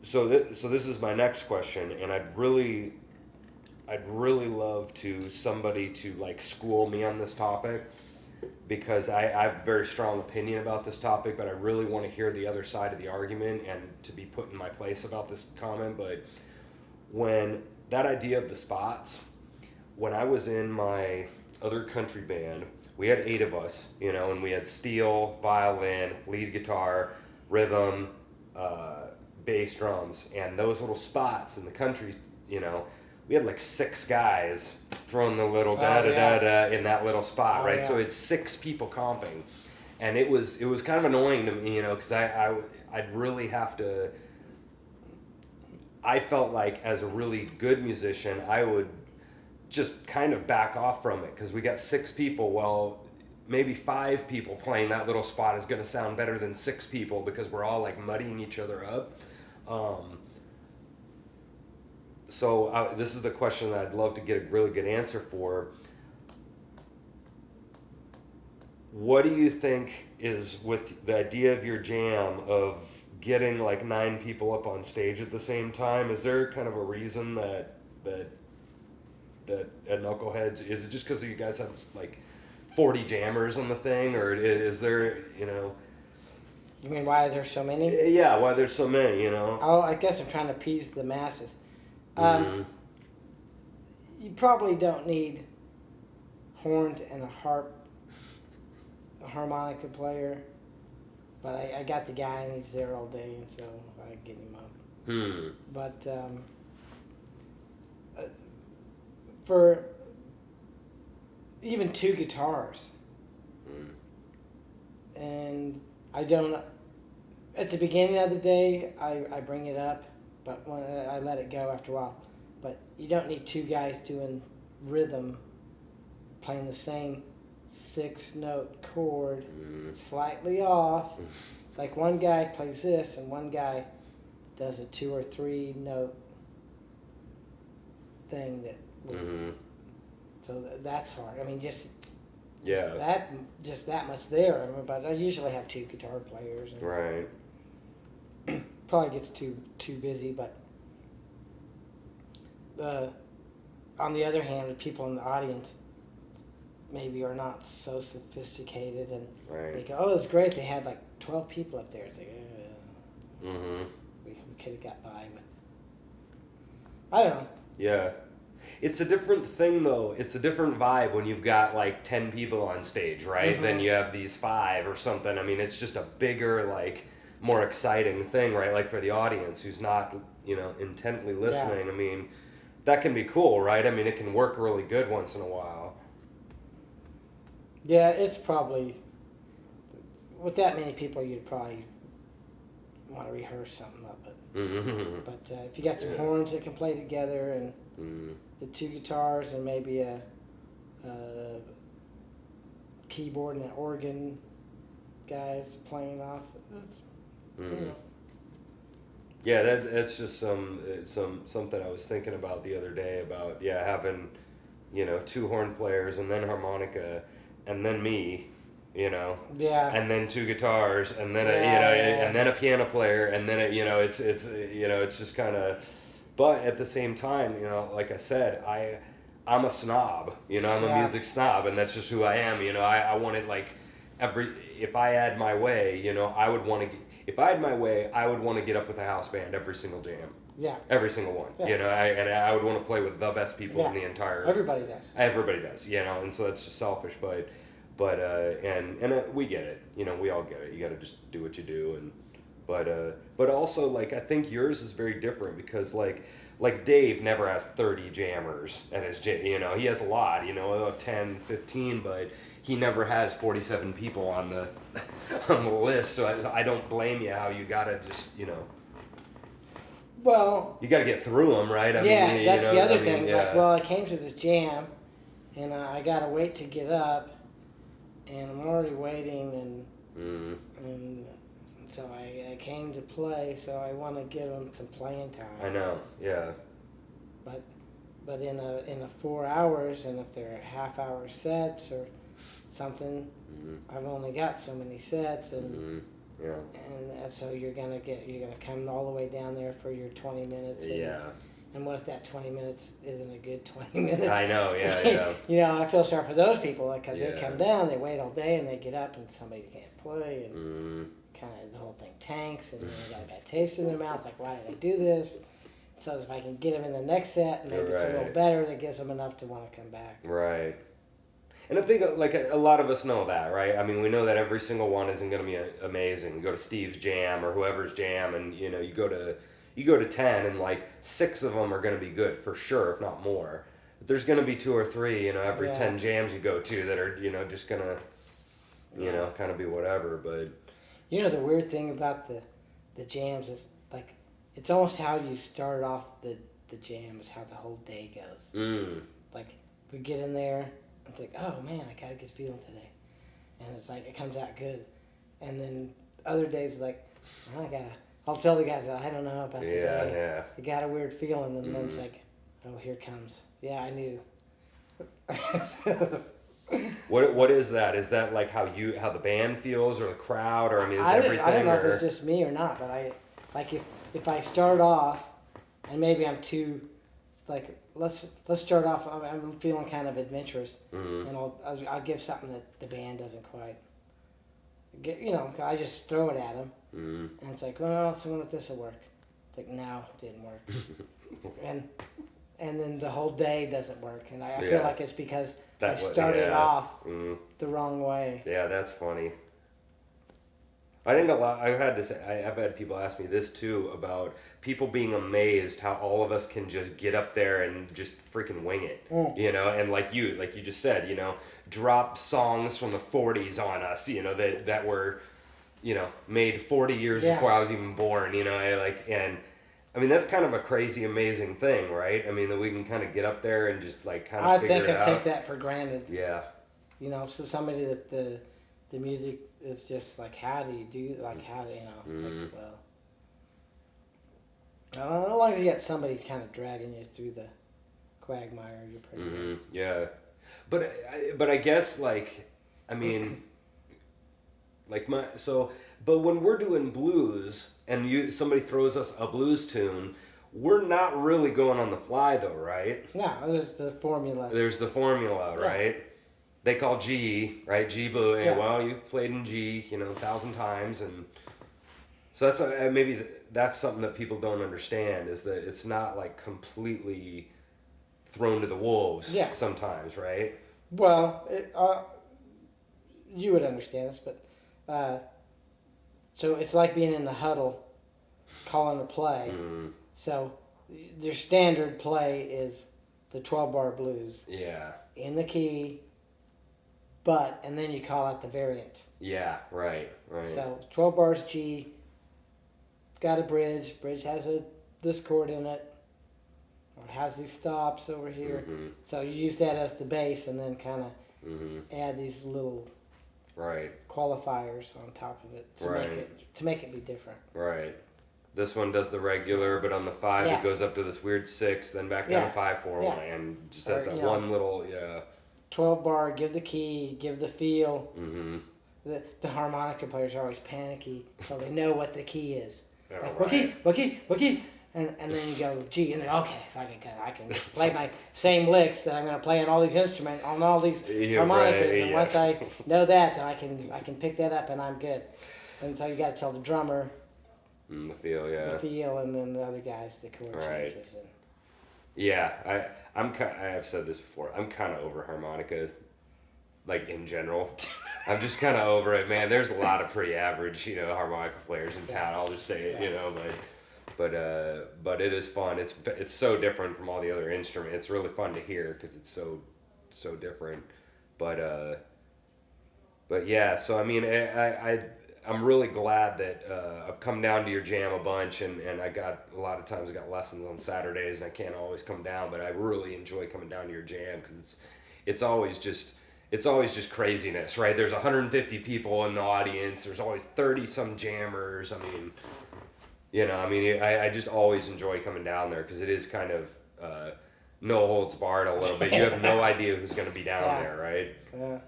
So this is my next question, and I'd really love somebody to like school me on this topic, because I have a very strong opinion about this topic, but I really want to hear the other side of the argument and to be put in my place about this comment. But when that idea of the spots, when I was in my other country band, we had 8 of us, and we had steel, violin, lead guitar, rhythm, bass, drums, and those little spots in the country, we had like 6 guys throwing the little da-da-da-da in that little spot, right? Yeah. So it's 6 people comping. And it was kind of annoying to me, because I'd really have to... I felt like as a really good musician, I would just kind of back off from it, because we got 6 people. Well, maybe 5 people playing that little spot is going to sound better than 6 people, because we're all like muddying each other up. So this is the question that I'd love to get a really good answer for. What do you think is with the idea of your jam of getting like 9 people up on stage at the same time? Is there kind of a reason that at Knuckleheads, is it just because you guys have like 40 jammers on the thing, or is there, You mean why there's so many? Yeah, why there's so many, Oh, I guess I'm trying to appease the masses. You probably don't need horns and a harmonica player, but I got the guy and he's there all day, and so I get him up. But for even 2 guitars, and I don't... At the beginning of the day, I bring it up, but when I let it go after a while. But you don't need 2 guys doing rhythm, playing the same 6-note chord, slightly off. Like one guy plays this, and one guy does a 2 or 3 note thing that. So that's hard. I mean, just that much there. I mean, but I usually have 2 guitar players. And right. Probably gets too busy, but on the other hand, the people in the audience maybe are not so sophisticated, and they go, "Oh, it's great! They had like 12 people up there." It's like, we could have got by with. I don't know. Yeah, it's a different thing though. It's a different vibe when you've got like 10 people on stage, right? Then you have these 5 or something. I mean, it's just a bigger, like, more exciting thing, right? Like for the audience who's not, intently listening. I mean, that can be cool, right? I mean, it can work really good once in a while. Yeah, it's probably, with that many people, you'd probably want to rehearse something up. But if you got some horns that can play together, and the 2 guitars, and maybe a keyboard and an organ guys playing off, that's... Yeah, that's just something I was thinking about the other day about having 2 horn players, and then harmonica, and then me, and then 2 guitars, and then and then a piano player, and then it's just kind of. But at the same time, like I said, I'm a snob, I'm a music snob, and that's just who I am. I want it like if I had my way, you know, I would want to. If I had my way, I would want to get up with a house band every single jam. Yeah. Every single one. Yeah. You know, I would want to play with the best people in the entire. Everybody does. Everybody does. You know, and so that's just selfish, but we get it. You know, we all get it. You got to just do what you do, and but also like I think yours is very different because like Dave never has 30 jammers at his jam. You know, he has a lot. You know, 10, 15, but he never has 47 people on the on the list. So I don't blame you how you gotta just Well, you gotta get through them, right? I mean, that's the other thing. Yeah. Like, well, I came to this jam, and I gotta wait to get up, and I'm already waiting, and so I came to play. So I want to give them some playing time. I know, yeah. But in a 4 hours, and if they're half-hour sets or something, I've only got so many sets, and and so you're gonna come all the way down there for your 20 minutes. And what if that 20 minutes isn't a good 20 minutes? I know, yeah. You know, I feel sorry for those people because they come down, they wait all day, and they get up, and somebody can't play, and kind of the whole thing tanks, and they got a bad taste in their mouth. Like, why did I do this? So if I can get them in the next set, maybe it's a little better. That gives them enough to want to come back. Right. And I think like a lot of us know that, right? I mean, we know that every single one isn't going to be amazing. You go to Steve's jam or whoever's jam, and you know you go to 10, and like 6 of them are going to be good for sure, if not more. But there's going to be 2 or 3, you know, every 10 jams you go to that are just going to kind of be whatever. But you know the weird thing about the jams is like it's almost how you start off the jam is how the whole day goes. Like we get in there. It's like, oh man, I got a good feeling today, and it's like it comes out good, and then other days it's like, I'll tell the guys, I don't know about today. Yeah. I got a weird feeling, and then it's like, oh, here it comes. Yeah, I knew. What is that? Is that like how the band feels or the crowd, or I mean, is everything? I don't know if it's just me or not, but I like if I start off, and maybe I'm too, like. Let's start off. I'm feeling kind of adventurous, and I'll give something that the band doesn't quite get. You know, I just throw it at them, and it's like, well, someone with this will work. It's like, no, it didn't work, and then the whole day doesn't work, and I feel like it's because I started off the wrong way. Yeah, that's funny. I think a lot. I've had people ask me this too about people being amazed how all of us can just get up there and just freaking wing it, you know, and like you just said, you know, drop songs from the 40s on us, you know, that were, you know, made 40 years before I was even born, you know, and I mean that's kind of a crazy, amazing thing, right? I mean that we can kind of get up there and just like kind of figure it out. I take that for granted. Yeah. You know, so somebody that the music is just like, how do you do, like, how do you know? It's like, well, as long as you got somebody kind of dragging you through the quagmire, you're pretty good. Yeah, but I guess like, I mean, like but when we're doing blues and somebody throws us a blues tune, we're not really going on the fly though, right? No, there's the formula. Right? They call G, right? G blue. Yeah. Well, you've played in G, you know, 1,000 times, and so that's maybe that's something that people don't understand is that it's not like completely thrown to the wolves. Sometimes, right? Well, you would understand this, but so it's like being in the huddle, calling a play. So their standard play is the 12-bar blues. Yeah. In the key. And then you call out the variant. Yeah, right. So 12 bars G, it's got a bridge. Bridge has this chord in it, or it has these stops over here. So you use that as the bass, and then kind of add these little qualifiers on top of it to make it be different. Right. This one does the regular, but on the 5 it goes up to this weird 6, then back down to 5/4, and just has that one little 12 bar, give the key, give the feel. The harmonica players are always panicky, so they know what the key is. Like, what key? And then you go G, and then okay, if I can play my same licks that I'm gonna play on all these instruments, on all these harmonicas, right, and once I know that, then I can pick that up and I'm good. And so you got to tell the drummer the feel, and then the other guys the chord changes. And yeah, I've said this before. I'm kind of over harmonicas, like in general. I'm just kind of over it, man. There's a lot of pretty average, harmonica players in town. I'll just say it, but it is fun. It's so different from all the other instruments. It's really fun to hear because it's so different. But yeah. So I mean, I'm really glad that I've come down to your jam a bunch, and I got a lot of times I got lessons on Saturdays, and I can't always come down. But I really enjoy coming down to your jam because it's always just craziness, right? There's 150 people in the audience. There's always 30 some jammers. I mean. I just always enjoy coming down there because it is kind of no holds barred a little bit. You have no idea who's going to be down there, right? Yeah.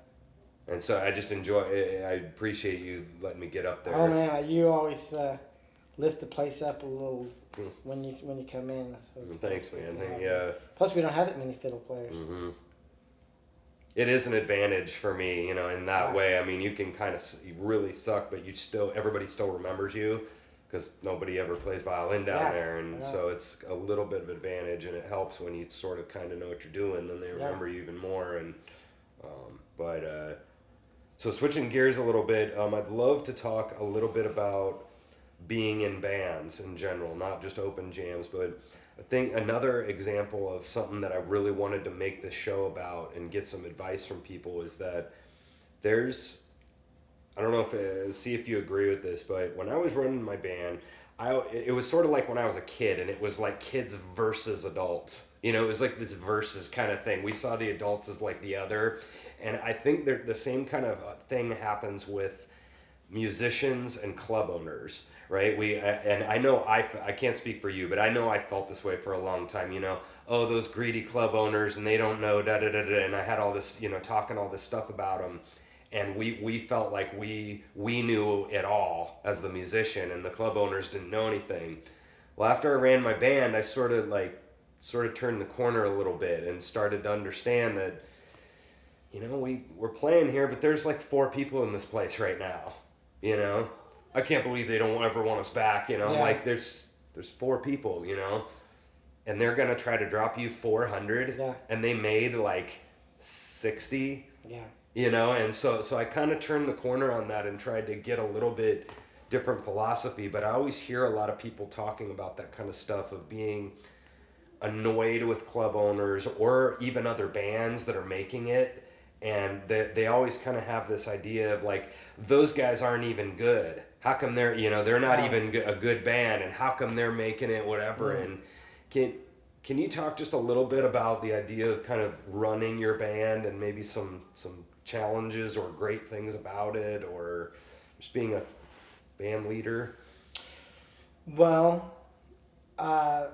And so I just enjoy. I appreciate you letting me get up there. Oh man, you always lift the place up a little when you come in. So thanks, man. Plus, we don't have that many fiddle players. Mm-hmm. It is an advantage for me, in that way. I mean, you can kind of really suck, but everybody still remembers you. Because nobody ever plays violin down there, and so it's a little bit of advantage, and it helps when you sort of kind of know what you're doing. Then they remember you even more. And so switching gears a little bit, I'd love to talk a little bit about being in bands in general, not just open jams. But I think another example of something that I really wanted to make this show about and get some advice from people is that I don't know see if you agree with this, but when I was running my band, it was sort of like when I was a kid, and it was like kids versus adults. It was like this versus kind of thing. We saw the adults as like the other, and I think the same kind of thing happens with musicians and club owners, right? And I know I can't speak for you, but I know I felt this way for a long time. Oh, those greedy club owners, and they don't know da da da da, and I had all this, talking all this stuff about them. And we felt like we knew it all as the musician, and the club owners didn't know anything. Well, after I ran my band, I sort of turned the corner a little bit and started to understand that, we're playing here, but there's like 4 people in this place right now. I can't believe they don't ever want us back. Like there's 4 people. And they're gonna try to drop you 400, and they made like 60. Yeah. And so I kind of turned the corner on that and tried to get a little bit different philosophy, but I always hear a lot of people talking about that kind of stuff of being annoyed with club owners or even other bands that are making it, and they always kind of have this idea of like, those guys aren't even good. How come they're not even a good band, and how come they're making it, whatever. And can you talk just a little bit about the idea of kind of running your band and maybe some challenges or great things about it, or just being a band leader? Well, a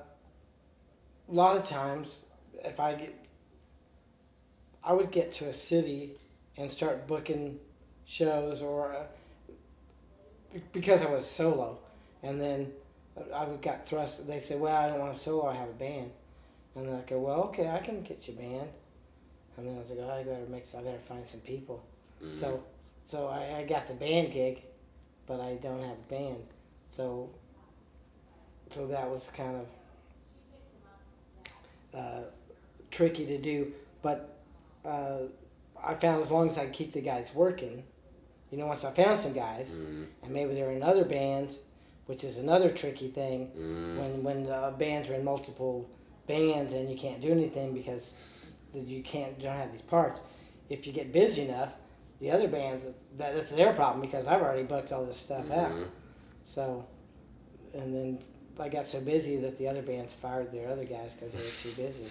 lot of times if I would get to a city and start booking shows, or because I was solo, and then I got thrust. They said, well, I don't want a solo, I have a band. And then I go, well, okay, I can get you a band. And then I was like, oh, I better find some people. Mm-hmm. So I got the band gig, but I don't have a band. So that was kind of tricky to do. But I found as long as I keep the guys working, once I found some guys, and maybe they're in other bands, which is another tricky thing, when bands are in multiple bands and you can't do anything because you don't have these parts. If you get busy enough, the other bands, that's their problem, because I've already booked all this stuff out. So, and then I got so busy that the other bands fired their other guys because they were too busy.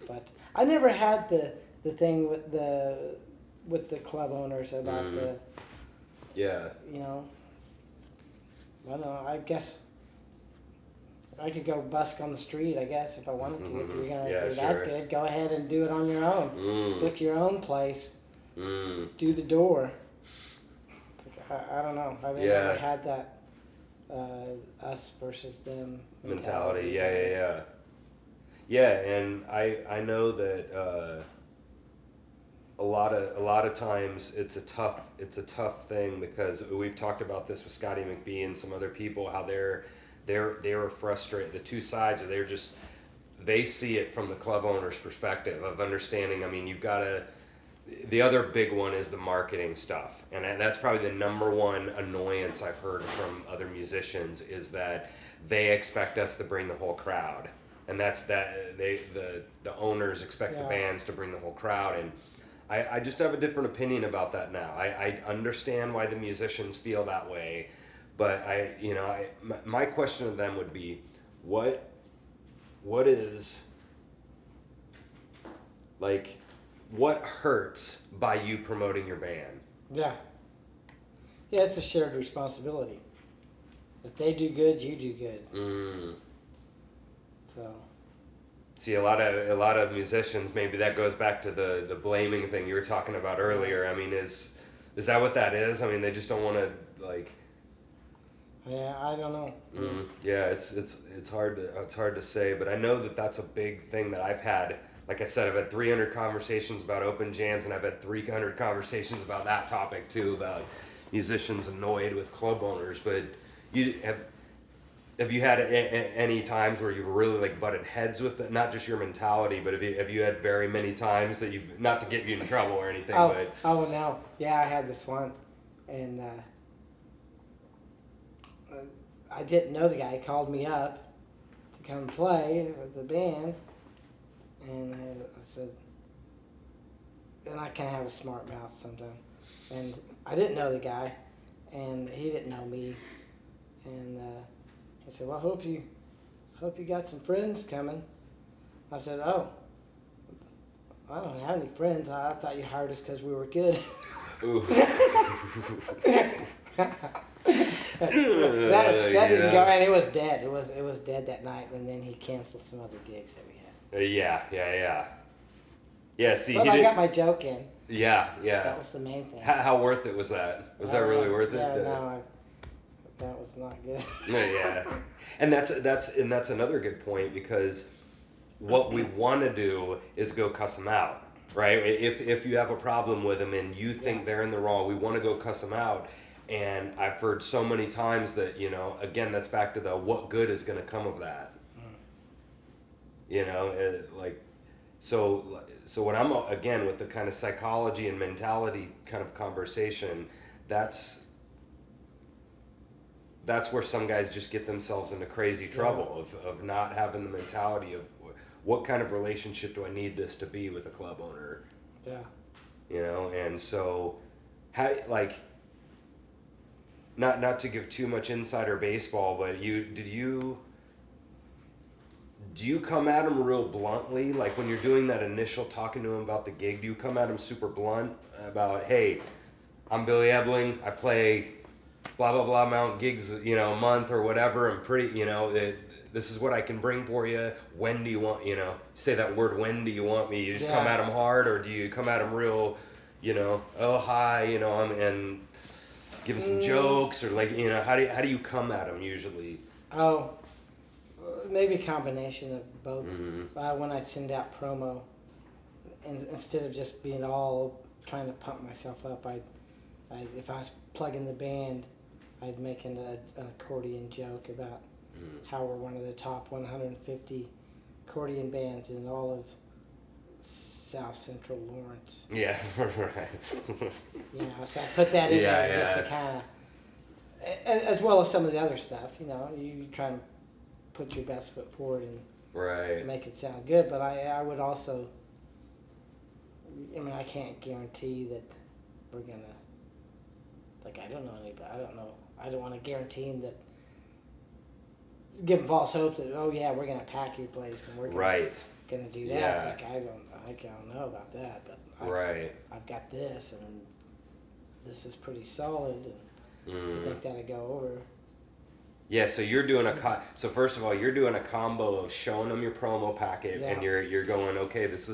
But I never had the thing with the club owners about I don't know, I guess I could go busk on the street, I guess, if I wanted to. If you're that good, go ahead and do it on your own. Book your own place. Do the door. I don't know. I've never had us versus them mentality. Yeah, and I know that a lot of times it's a tough thing, because we've talked about this with Scotty McBee and some other people, how they were frustrated. The two sides are they see it from the club owner's perspective of understanding. I mean, you've got to. The other big one is the marketing stuff, and that's probably the number one annoyance I've heard from other musicians, is that they expect us to bring the whole crowd, and that's that the owners expect the bands to bring the whole crowd, and I just have a different opinion about that now. I understand why the musicians feel that way, but my question to them would be, what is, like, what hurts by you promoting your band? Yeah, it's a shared responsibility. If they do good, you do good. So. See, a lot of musicians, maybe that goes back to the blaming thing you were talking about earlier. I mean, is that what that is? I mean, they just don't want to, like. Yeah, I don't know. Yeah, it's hard to say, but I know that that's a big thing that I've had. Like I said, I've had 300 conversations about open jams, and I've had 300 conversations about that topic too, about musicians annoyed with club owners. But have you had any times where you've really, like, butted heads with it? Not just your mentality, but have you had very many times that you've, not to get you in trouble or anything? No, yeah, I had this one, and I didn't know the guy. He called me up to come play with the band. And I said, and I kind of have a smart mouth sometimes. And I didn't know the guy, and he didn't know me. And he said, "Well, hope you got some friends coming." I said, "Oh, I don't have any friends. I thought you hired us because we were good." Ooh. that didn't go, and it was dead. It was dead that night, and then he canceled some other gigs that we had. Yeah, see, but I got my joke in. Yeah. That was the main thing. How worth it was that? Was that really worth it? No, that was not good. Yeah, and that's another good point, because what we want to do is go cuss them out, right? If you have a problem with them and you think they're in the wrong, we want to go cuss them out. And I've heard so many times that, again, that's back to the what good is going to come of that. So when I'm, again, with the kind of psychology and mentality kind of conversation, that's where some guys just get themselves into crazy trouble of not having the mentality of what kind of relationship do I need this to be with a club owner? Yeah. And so, how, like, not to give too much insider baseball, but do you come at them real bluntly? Like, when you're doing that initial talking to them about the gig, do you come at them super blunt about, hey, I'm Billy Ebeling, I play blah, blah, blah amount gigs, a month or whatever, I'm pretty, this is what I can bring for you. When do you want, say that word, when do you want me? You just come at them hard, or do you come at them real, oh, hi, and give them some jokes, or, like, how do you come at them usually? Oh, maybe a combination of both. When I send out promo, instead of just being all trying to pump myself up, if I was plugging the band, I'd make an accordion joke about how we're one of the top 150 accordion bands in all of South Central Lawrence. Yeah, right. So I put that in there just to kind of, as well as some of the other stuff. You try and put your best foot forward and make it sound good. But I would also, I can't guarantee that we're gonna, like, I don't know anybody. I don't want to guarantee that, give them false hope that, oh yeah, we're gonna pack your place and we're gonna do that. Yeah. It's like, I don't know about that, but I've got this, and this is pretty solid, and I think that'll go over. Yeah, so you're doing so first of all, you're doing a combo of showing them your promo packet, and you're going, okay, this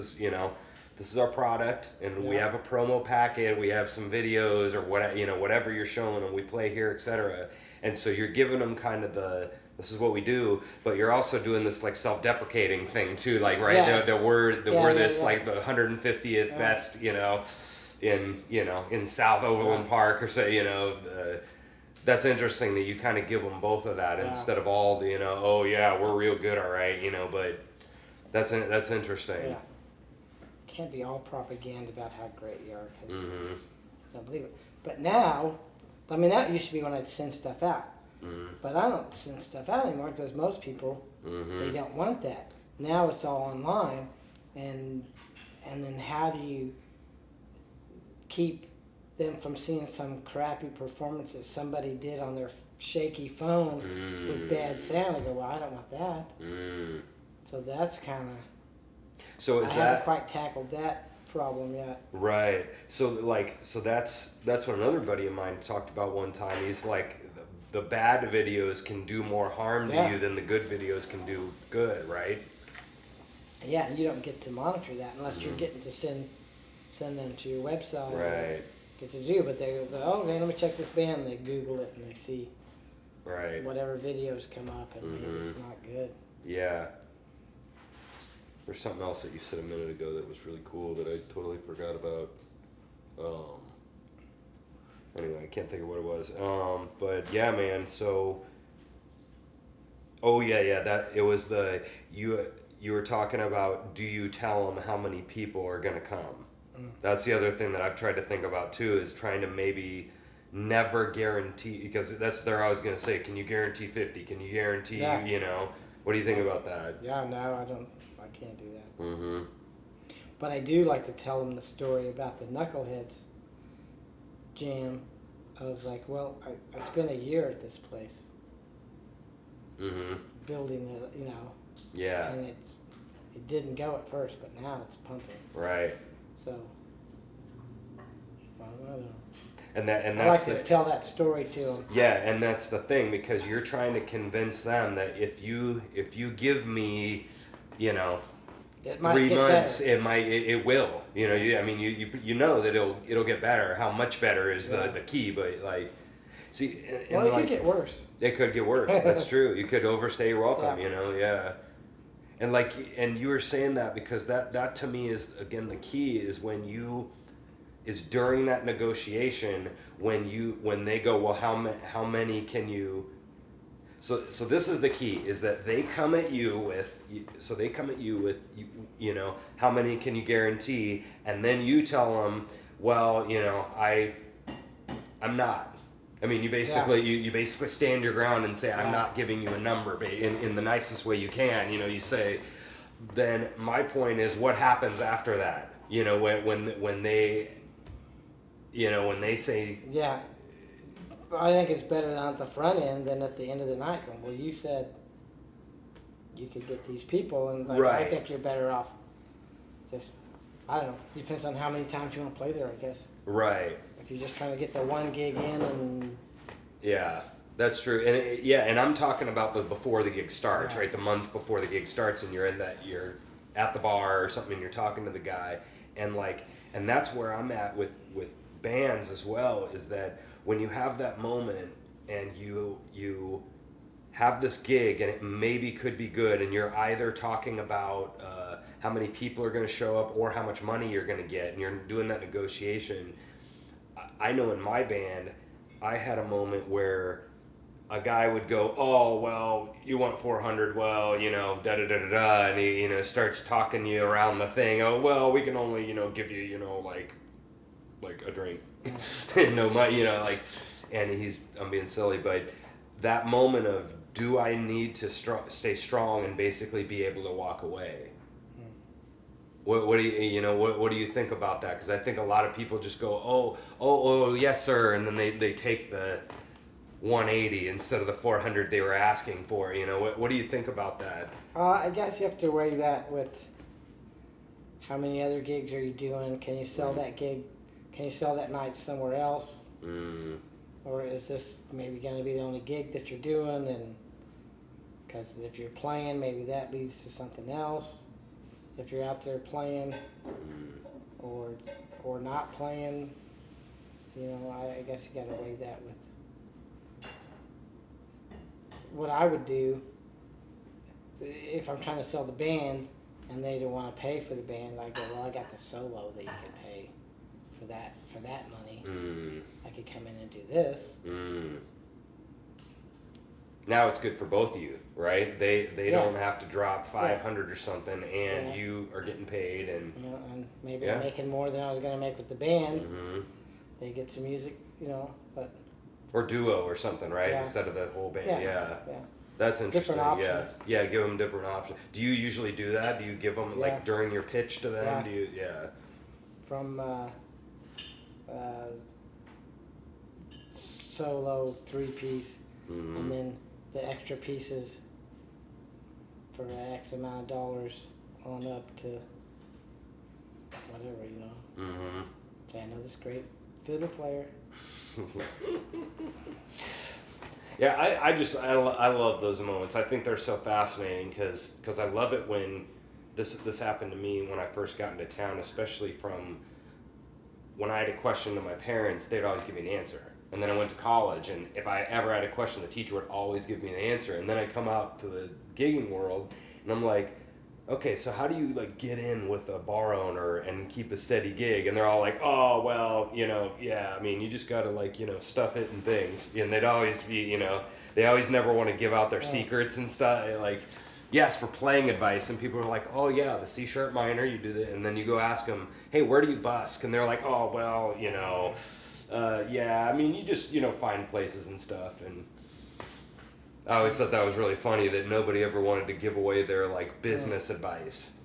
this is our product, and we have a promo packet, we have some videos or whatever you're showing them, we play here, etc. And so you're giving them kind of this is what we do, but you're also doing this like self-deprecating thing too, like we're this like the 150th best, in South Overland Park or so, that's interesting that you kind of give them both of that instead of all the, oh yeah, we're real good, all right, but that's interesting. Yeah. Can't be all propaganda about how great you are, because I don't believe it. But now, I mean, that used to be when I'd send stuff out. But I don't send stuff out anymore because most people, they don't want that. Now it's all online, and then how do you keep them from seeing some crappy performance that somebody did on their shaky phone with bad sound? I go, well, I don't want that. So that's kind of... So is I haven't quite tackled that problem yet. Right. So that's what another buddy of mine talked about one time. He's like, the bad videos can do more harm to you than the good videos can do good, right? Yeah, and you don't get to monitor that unless you're getting to send them to your website. Right. Get to do, but they go, oh, okay, let me check this band. And they Google it and they see whatever videos come up, and maybe it's not good. Yeah. There's something else that you said a minute ago that was really cool that I totally forgot about. Anyway, I can't think of what it was. But yeah, man. So, that it was you were talking about. Do you tell them how many people are gonna come? That's the other thing that I've tried to think about too, is trying to maybe never guarantee, because that's they're always gonna say, can you guarantee 50? Can you guarantee What do you think about that? Yeah, no, I can't do that. But I do like to tell them the story about the Knuckleheads jam of like, well, I spent a year at this place building it, Yeah. and it didn't go at first, but now it's pumping. Right. So, I don't know. And that's I like to tell that story to them. Yeah, and that's the thing, because you're trying to convince them that if you give me, It 3 months, better. it will. You know that it'll get better. How much better is the key, but like, see. Well, it could get worse. It could get worse. That's true. You could overstay your welcome. Yeah. And you were saying that because that to me is, again, the key is is during that negotiation when they go, well, how many can you? So this is the key, is that they come at you with how many can you guarantee, and then you tell them, well, I'm not. I mean, you basically you basically stand your ground and say, I'm not giving you a number in the nicest way you can. You say, then my point is, what happens after that? When they say, yeah. I think it's better at the front end than at the end of the night going, well, you said you could get these people, and I think you're better off just, I don't know, depends on how many times you want to play there, I guess. Right. If you're just trying to get the one gig in and... Yeah, that's true. And I'm talking about the before the gig starts, right? The month before the gig starts, and you're at the bar or something, and you're talking to the guy, and that's where I'm at with bands as well, is that when you have that moment and you have this gig and it maybe could be good, and you're either talking about how many people are going to show up or how much money you're going to get, and you're doing that negotiation. I know in my band, I had a moment where a guy would go, oh, well, you want 400, well, da-da-da-da-da, and he, starts talking you around the thing. Oh, well, we can only, give you, like a drink. No money, and I'm being silly, but that moment of, do I need to stay strong and basically be able to walk away? What do you think about that? Because I think a lot of people just go, oh, yes, sir, and then they take the 180 instead of the 400 they were asking for. What do you think about that? I guess you have to weigh that with how many other gigs are you doing? Can you sell that gig? Can you sell that night somewhere else? Or is this maybe going to be the only gig that you're doing? And because if you're playing, maybe that leads to something else. If you're out there playing, or not playing. I guess you got to weigh that with what I would do if I'm trying to sell the band and they don't want to pay for the band. I go, well, I got the solo that you can pay for that money. I could come in and do this. Now it's good for both of you, right? They don't have to drop 500 or something, and you are getting paid, and and maybe I'm making more than I was going to make with the band. They get some music, but or duo or something, right? Instead of the whole band. Yeah. That's interesting. Different options. Yeah, give them different options. Do you usually do that? Do you give them like during your pitch to them? Yeah. Do you? From solo 3-piece, and then the extra pieces for X amount of dollars on up to whatever, Say, I know this great fiddle player. Yeah, I love those moments. I think they're so fascinating because I love it when this happened to me when I first got into town, especially from when I had a question to my parents, they'd always give me an answer. And then I went to college, and if I ever had a question, the teacher would always give me an answer. And then I come out to the gigging world, and I'm like, okay, so how do you like get in with a bar owner and keep a steady gig? And they're all like, oh, well, I mean, you just got to stuff it and things. And they'd always be, they always never want to give out their secrets and stuff. Like, yes, for playing advice. And people are like, oh, yeah, the C sharp minor, you do that. And then you go ask them, hey, where do you busk? And they're like, oh, well, I mean, you just, find places and stuff. And I always thought that was really funny that nobody ever wanted to give away their, like, business advice.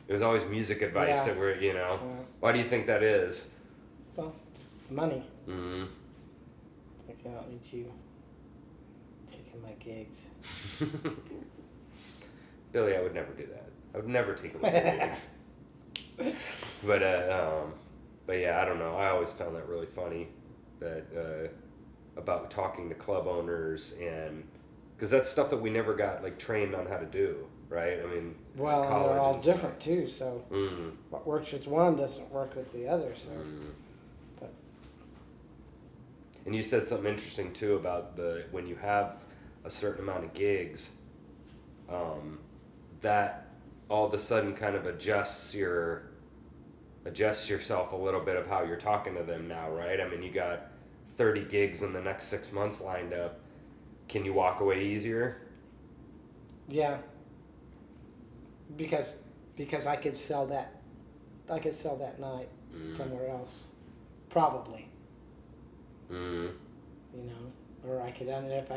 It was always music advice that were, Why do you think that is? Well, it's money. Like, I don't need you taking my gigs. Billy, I would never do that. I would never take away your gigs. But yeah, I don't know. I always found that really funny that about talking to club owners, and because that's stuff that we never got like trained on how to do, right? I mean, well, college they're all and different stuff. too. So what works with one doesn't work with the other. So, but and you said something interesting too about when you have a certain amount of gigs, that all of a sudden kind of adjusts yourself a little bit of how you're talking to them now, right? I mean, you got 30 gigs in the next 6 months lined up. Can you walk away easier? Yeah. Because I could sell that night somewhere else, probably. Or I could if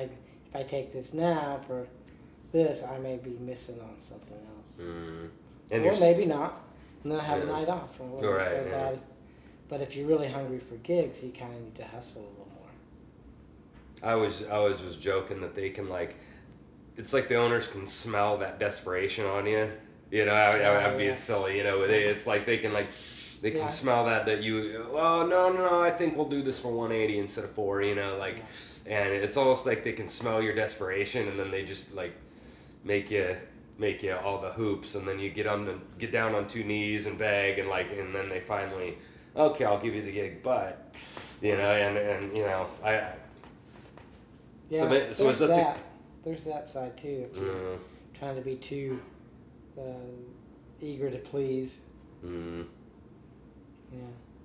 I take this now for this, I may be missing on something else. Or maybe not. And then I have a night off. Bad. But if you're really hungry for gigs, you kind of need to hustle a little more. I always was joking that they can it's like the owners can smell that desperation on you. I'm being silly. It's like they can smell that you. Oh no! I think we'll do this for 180 instead of 4. And it's almost like they can smell your desperation, and then they just like make you all the hoops, and then you get down on 2 knees and beg, and then they finally, okay, I'll give you the gig, but I. Yeah, so there's that. There's that side too. If you're trying to be too eager to please. Yeah.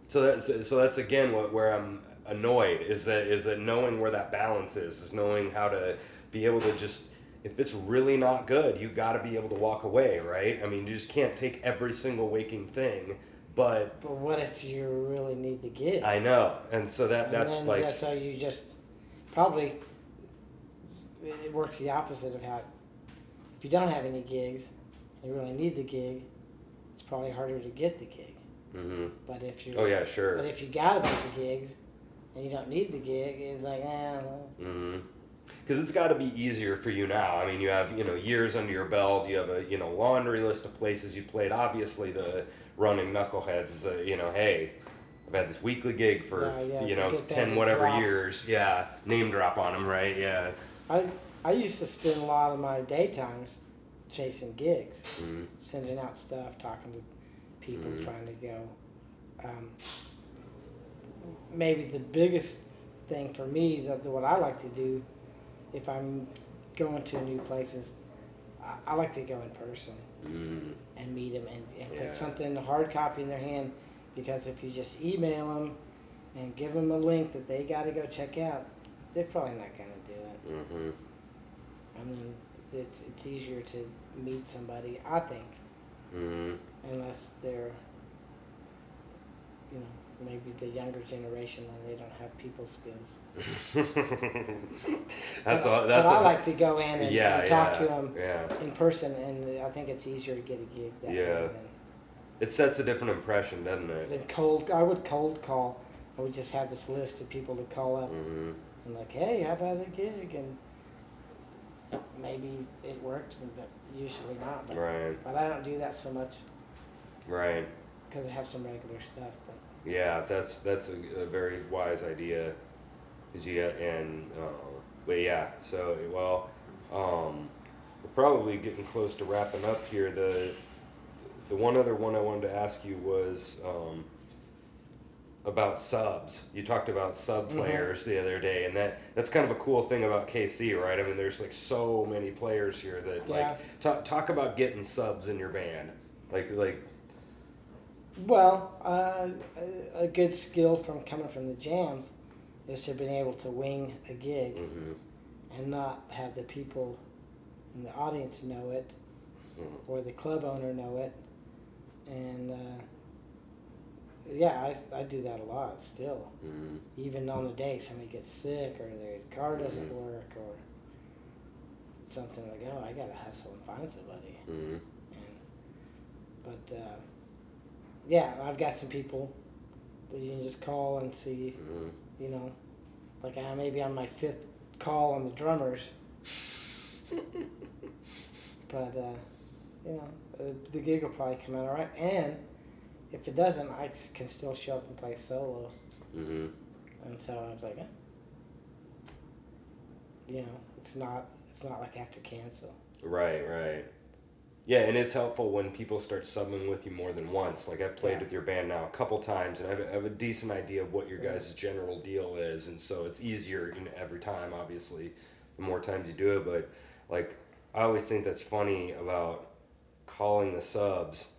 So that's again where I'm annoyed is that knowing where that balance is knowing how to be able to just. If it's really not good, you got to be able to walk away, right? I mean, you just can't take every single waking thing, but what if you really need the gig? I know, and so that's like that's how you just probably it works the opposite of how if you don't have any gigs, and you really need the gig, it's probably harder to get the gig. But if you But if you got a bunch of gigs and you don't need the gig, it's like Because it's got to be easier for you now. I mean, you have years under your belt. You have a laundry list of places you played. Obviously, the running knuckleheads is hey, I've had this weekly gig for 10 whatever years. Yeah, name drop on them, right? Yeah. I used to spend a lot of my daytimes chasing gigs, sending out stuff, talking to people, trying to go. Um, maybe the biggest thing for me, what I like to do if I'm going to new places, I like to go in person and meet them and put something, a hard copy in their hand, because if you just email them and give them a link that they got to go check out, they're probably not going to do it. Mm-hmm. I mean, it's easier to meet somebody, I think, unless they're, you know, maybe the younger generation, and they don't have people skills. But I like to go in and talk to them in person, and I think it's easier to get a gig that way than. It sets a different impression, doesn't it? I would cold call. I would just have this list of people to call up and like, hey, how about a gig? And maybe it worked, but usually not. But I don't do that so much. Right. Because I have some regular stuff. But yeah, that's a very wise idea. But yeah. So we're probably getting close to wrapping up here. The one other one I wanted to ask you was about subs. You talked about sub players the other day, and that's kind of a cool thing about KC, right? I mean, there's like so many players here that like talk about getting subs in your band, like. Well, a good skill from coming from the jams is to be able to wing a gig and not have the people in the audience know it or the club owner know it. And I do that a lot still. Even on the day somebody gets sick or their car doesn't work or something, like, oh, I gotta hustle and find somebody. Yeah, I've got some people that you can just call and see, you know, like I may be on my 5th call on the drummers, but you know, the gig will probably come out all right. And if it doesn't, I can still show up and play solo. And so I was like, you know, it's not like I have to cancel. Right. Yeah, and it's helpful when people start subbing with you more than once. Like, I've played with your band now a couple times, and I have a decent idea of what your guys' general deal is, and so it's easier, you know, every time, obviously, the more times you do it. But, like, I always think that's funny about calling the subs,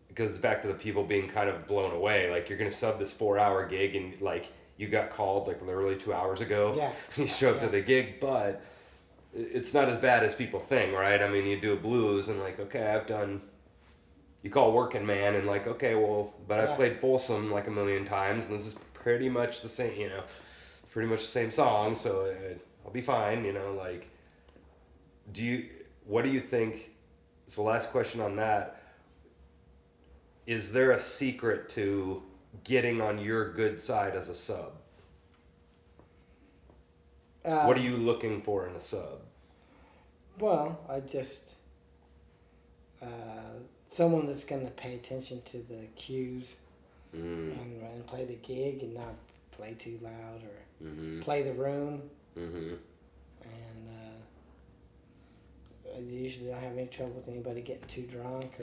because it's back to the people being kind of blown away. Like, you're going to sub this 4-hour gig, and, like, you got called, like, literally 2 hours ago. Yeah. You show up to the gig, but it's not as bad as people think, right? I mean, you do a blues and like, okay, you call Working Man and like, okay, well, but I've played Folsom like a million times and this is pretty much the same, you know, it's pretty much the same song, so I'll be fine, you know, like, what do you think, so last question on that, is there a secret to getting on your good side as a sub? What are you looking for in a sub? Well, I just someone that's going to pay attention to the cues and play the gig and not play too loud or play the room. And I usually don't have any trouble with anybody getting too drunk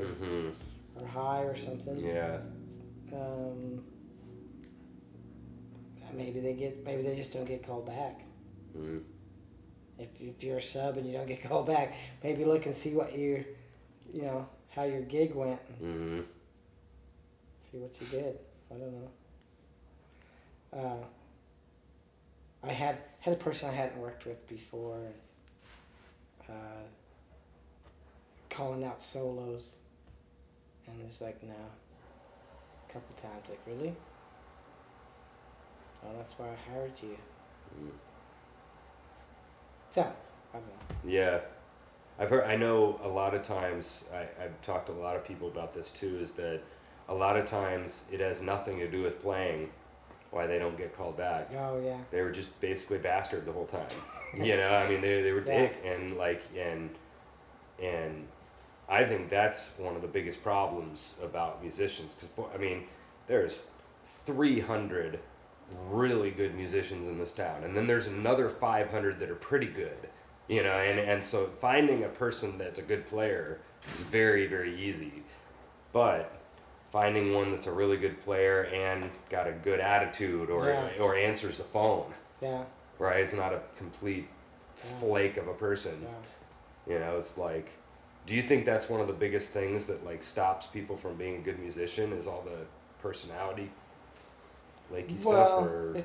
or high or something. Yeah. Maybe they just don't get called back. If you're a sub and you don't get called back, maybe look and see what you know, how your gig went. See what you did. I don't know. I had a person I hadn't worked with before, calling out solos, and it's like, no. A couple times, like, really? Well, that's why I hired you. So, I don't know. Yeah. I know a lot of times, I've talked to a lot of people about this too, is that a lot of times it has nothing to do with playing why they don't get called back. Oh, yeah. They were just basically bastard the whole time. You know, I mean, they were dick, and like, and I think that's one of the biggest problems about musicians, because, I mean, there's 300 really good musicians in this town, and then there's another 500 that are pretty good, you know, and so finding a person that's a good player is very, very easy, but finding one that's a really good player and got a good attitude or answers the phone. Yeah. Right? It's not a complete flake of a person. Yeah. You know, it's like, do you think that's one of the biggest things that like stops people from being a good musician is all the personality flaky stuff? Or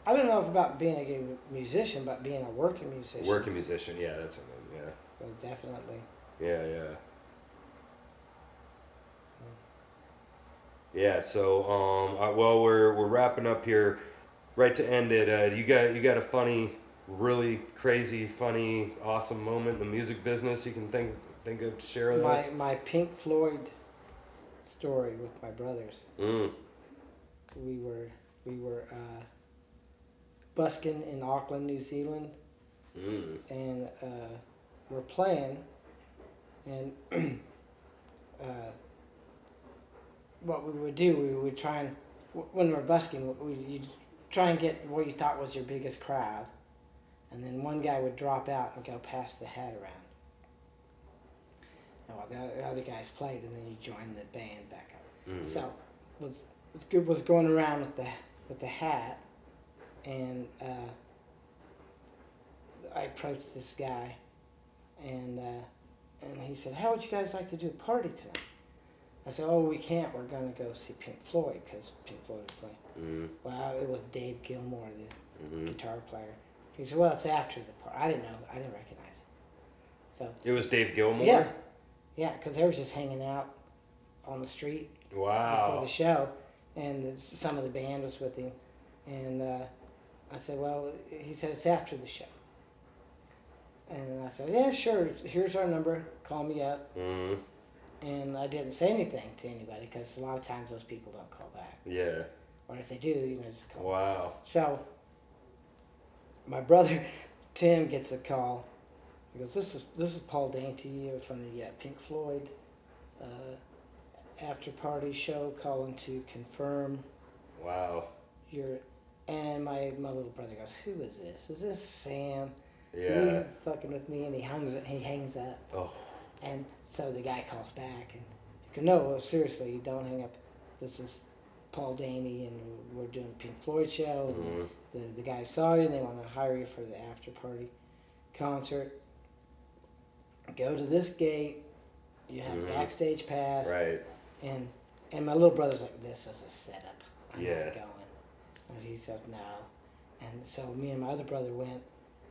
I don't know if about being a good musician, but being a working musician. Working musician, yeah, that's what I mean, yeah. Well, definitely. Yeah. Yeah, so well, we're wrapping up here. Right to end it, you got a funny, really crazy, funny, awesome moment in the music business you can think of to share with us? My Pink Floyd story with my brothers. We were busking in Auckland, New Zealand, and we're playing, and what we would do, we would try and, when we're busking, you'd try and get what you thought was your biggest crowd, and then one guy would drop out and go pass the hat around. Well, the other guys played, and then you join the band back up. So was going around with the hat, and I approached this guy, and he said, "How would you guys like to do a party tonight?" I said, "Oh, we can't. We're going to go see Pink Floyd because Pink Floyd was playing." Well, it was Dave Gilmour, the guitar player. He said, "Well, it's after the party." I didn't know. I didn't recognize him. So it was Dave Gilmour? Yeah, because they were just hanging out on the street before the show, and some of the band was with him. And I said, "Well," he said, "it's after the show." And I said, "Yeah, sure. Here's our number. Call me up." And I didn't say anything to anybody because a lot of times those people don't call back. Yeah. Or if they do, just call. Wow. So my brother Tim gets a call. He goes, "This is Paul Dainty from the Pink Floyd after party show, calling to confirm." Wow. And my little brother goes, "Who is this? Is this Sam?" Yeah. You fucking with me? And he hangs up. Oh. And so the guy calls back and he goes, "No, seriously, you don't hang up. This is Paul Dainty, and we're doing the Pink Floyd show. And the guys saw you, and they want to hire you for the after party concert. Go to this gate. You have a backstage pass." Right. And my little brother's like, "This is a setup. I'm not going." And he said, "No." And so me and my other brother went,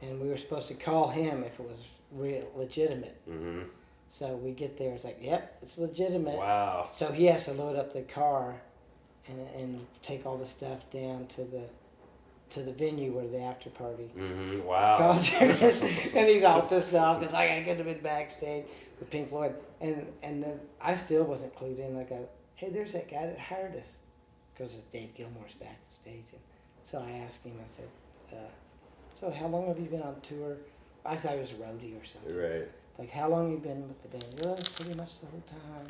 and we were supposed to call him if it was real legitimate. So we get there, it's like, "Yep, it's legitimate." Wow. So he has to load up the car and take all the stuff down to the venue where the after party Wow. concert is. And he's all pissed off because I could have been backstage with Pink Floyd. And then I still wasn't clued in. I go, "Hey, there's that guy that hired us." Because Dave Gilmour's backstage. And so I asked him, I said, "So how long have you been on tour?" I thought it was a roadie or something. Right. Like, "How long have you been with the band?" "Well, pretty much the whole time."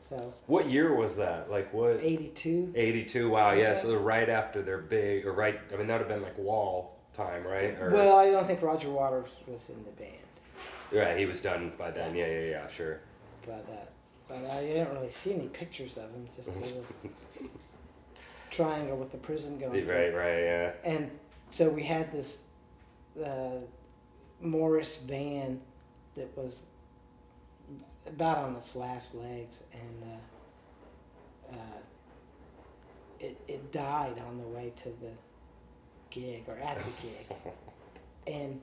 So. What year was that? Like what? 82. 82. Wow. Okay. Yeah. So right after their big, or right. I mean, that would have been like Wall time, right? Or, well, I don't think Roger Waters was in the band. Right. He was done by then. Yeah. Sure. But I didn't really see any pictures of him. Just a little triangle with the prism going. Right. Yeah. And so we had this Morris van that was about on its last legs, and it died on the way to the gig, or at the gig. And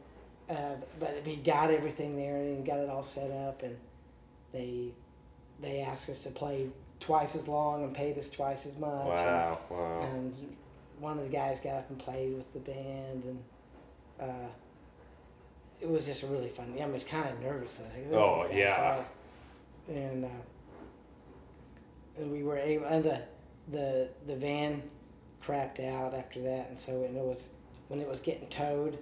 but he got everything there and he got it all set up, and they asked us to play twice as long and paid us twice as much. Wow. And one of the guys got up and played with the band, and it was just really fun. I was kind of nervous. Like, yeah. And we were able, and the van crapped out after that, and so when it was getting towed,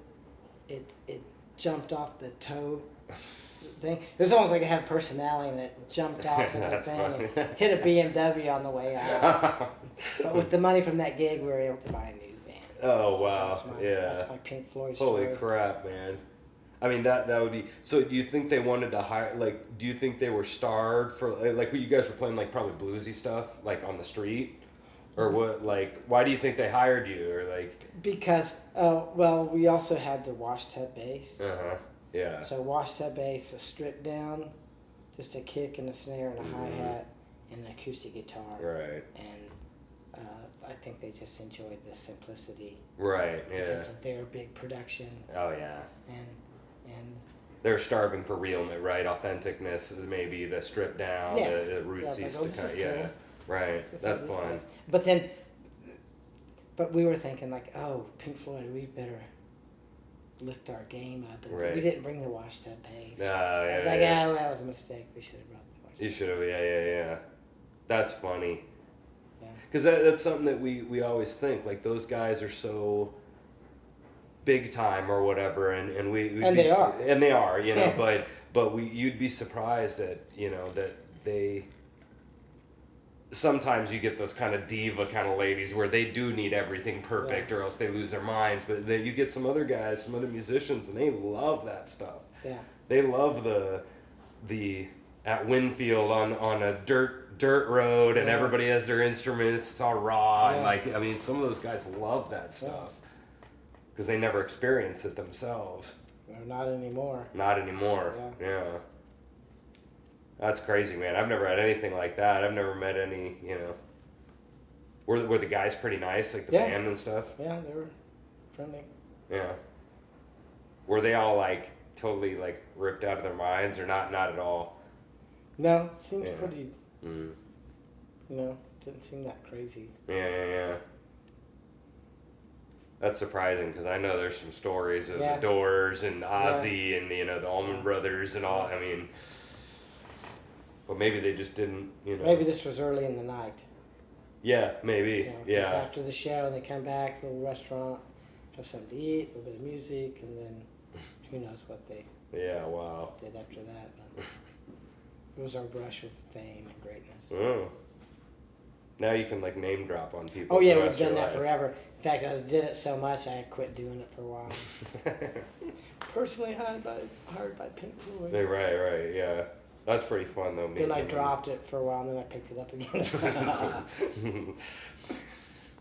it jumped off the tow thing. It was almost like it had a personality, and it jumped off of the thing and hit a BMW on the way out. But with the money from that gig, we were able to buy a new van. Oh, So wow. that's my Pink Floyd story. Holy crap, man. I mean, that would be. So, do you think they wanted to hire? Like, do you think they were starved for like you guys were playing like probably bluesy stuff like on the street, or what? Like, why do you think they hired you? Or like Because well, we also had the wash tub bass. Yeah. So wash tub bass, a strip down, just a kick and a snare and a hi hat and an acoustic guitar. Right. And I think they just enjoyed the simplicity. Right. Yeah. Because of their big production. Oh yeah. And they're starving for realness, right? Authenticness, maybe the stripped down, the rootsies, right. That's fun. Nice. But we were thinking like, oh, Pink Floyd, we better lift our game up. And we didn't bring the wash tub bass. That was a mistake. We should have brought the wash tub. You should have, yeah. That's funny. Yeah. Because that's something that we always think, like those guys are so big time or whatever, and they are, you know, but you'd be surprised that, you know, that they sometimes you get those kind of diva kind of ladies where they do need everything perfect or else they lose their minds, but then you get some other guys, some other musicians, and they love that stuff. They love the at Winfield on a dirt road, and everybody has their instruments, it's all raw, and like, I mean, some of those guys love that stuff because they never experience it themselves. No, not anymore. Not anymore. Yeah. That's crazy, man. I've never had anything like that. I've never met any, you know. Were the guys pretty nice, like the band and stuff? Yeah, they were friendly. Yeah. Were they all like totally like ripped out of their minds, or not at all? No, it seems pretty. You know, didn't seem that crazy. Yeah. That's surprising because I know there's some stories of the Doors and Ozzy and, you know, the Allman Brothers and all. I mean, but maybe they just didn't, you know. Maybe this was early in the night. Yeah, maybe. You know, after the show, they come back, little restaurant, have something to eat, a little bit of music, and then who knows what they did after that. But it was our brush with fame and greatness. Oh. Now you can like name drop on people. Oh yeah, we've done that forever. In fact, I did it so much I quit doing it for a while. Personally hired by Pink Floyd. Right, yeah. That's pretty fun though. Then I dropped it for a while, and then I picked it up again.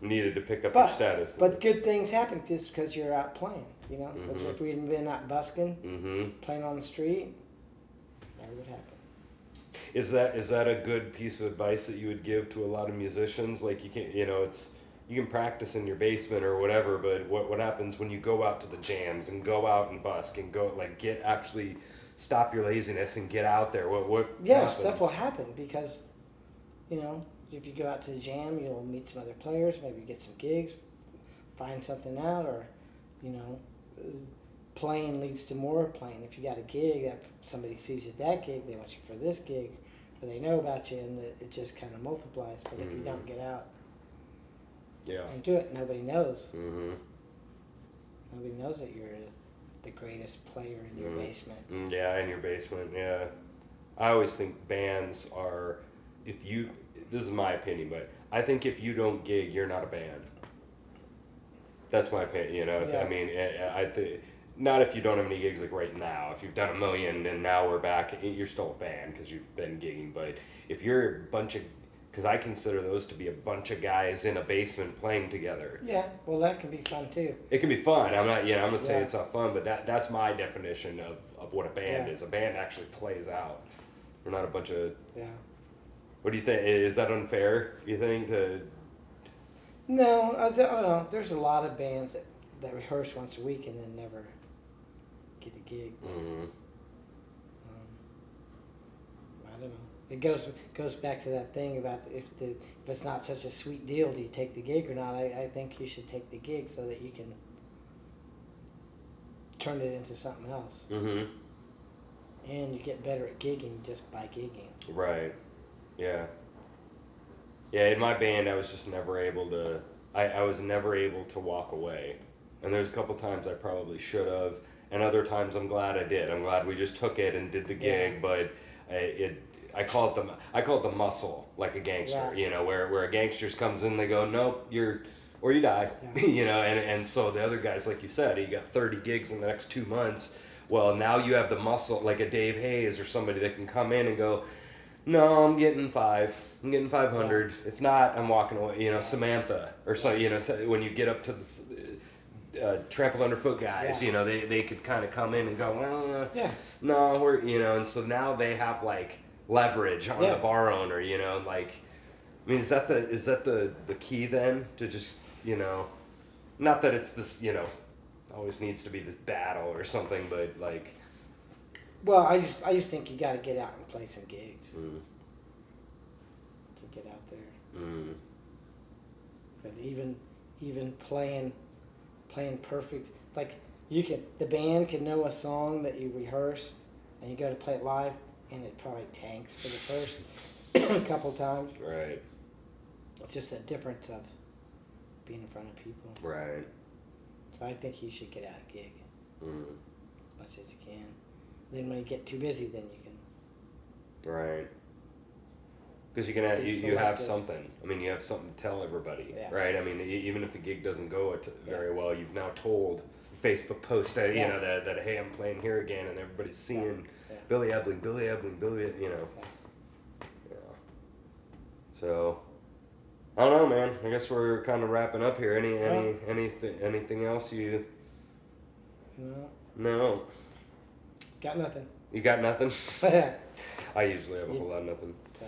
Needed to pick up your status. But good things happen just because you're out playing, you know. Because if we hadn't been out busking, playing on the street, never would happen. Is that a good piece of advice that you would give to a lot of musicians? Like you can, you know, you can practice in your basement or whatever, but what happens when you go out to the jams and go out and busk and go like stop your laziness and get out there? What happens? Stuff will happen because, you know, if you go out to the jam, you'll meet some other players, maybe get some gigs, find something out, or, you know, playing leads to more playing. If you got a gig, that somebody sees you at that gig, they want you for this gig, or they know about you, and it just kind of multiplies. But if you don't get out and do it, nobody knows. Nobody knows that you're the greatest player in your basement. Yeah, in your basement, yeah. I always think bands are, this is my opinion, but I think if you don't gig, you're not a band. That's my opinion, you know. I mean, I think, not if you don't have any gigs like right now. If you've done 1 million and now we're back, you're still a band because you've been gigging. But if you're a bunch of, because I consider those to be a bunch of guys in a basement playing together. Yeah, well, that can be fun too. It can be fun. I'm not saying it's not fun, but that's my definition of what a band is. A band actually plays out. We're not a bunch of. Yeah. What do you think? Is that unfair? You think to? No, I don't know. There's a lot of bands that rehearse once a week and then never get a gig. I don't know. It goes back to that thing about if it's not such a sweet deal, do you take the gig or not? I think you should take the gig so that you can turn it into something else. And you get better at gigging just by gigging. Right. Yeah. Yeah, in my band, I was just never able to. I was never able to walk away, and there's a couple times I probably should have, and other times I'm glad I did. I'm glad we just took it and did the gig, but I call it the muscle, like a gangster. You know, where a gangster comes in, they go, nope, you die. You know, and so the other guys, like you said, you got 30 gigs in the next 2 months. Well, now you have the muscle, like a Dave Hayes or somebody that can come in and go, no, I'm getting 500. If not, I'm walking away. You know, Samantha or so. You know, so when you get up to the trampled underfoot guys, you know, they could kind of come in and go, well, no, we're, you know, and so now they have like leverage on the bar owner. You know, like, I mean, is that the key then to just, you know, not that it's this, you know, always needs to be this battle or something, but like. Well, I just think you got to get out and play some gigs to get out there. Because even playing perfect, like the band can know a song that you rehearse, and you go to play it live, and it probably tanks for the first couple times. Right. It's just a difference of being in front of people. Right. So I think you should get out and gig as much as you can. Then when you get too busy, then you can. Right. Because you can have, you have something. I mean, you have something to tell everybody, right? I mean, even if the gig doesn't go very well, you've now told Facebook post, you know, that hey, I'm playing here again, and everybody's seeing Billy Ebeling, you know. Yeah. So, I don't know, man. I guess we're kind of wrapping up here. Anything else you? No. Got nothing. You got nothing? I usually have a whole lot of nothing. Yeah.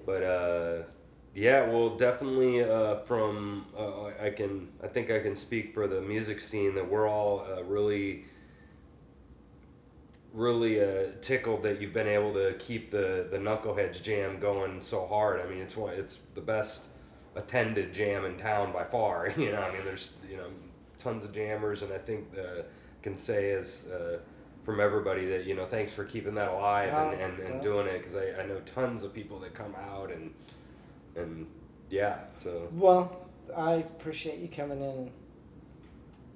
But yeah, well, definitely from I think I can speak for the music scene that we're all really tickled that you've been able to keep the Knuckleheads jam going so hard. I mean, it's the best attended jam in town by far. You know, I mean, there's, you know, tons of jammers, and I think can say as from everybody that, you know, thanks for keeping that alive and doing it, because I know tons of people that come out and yeah, so. Well, I appreciate you coming in.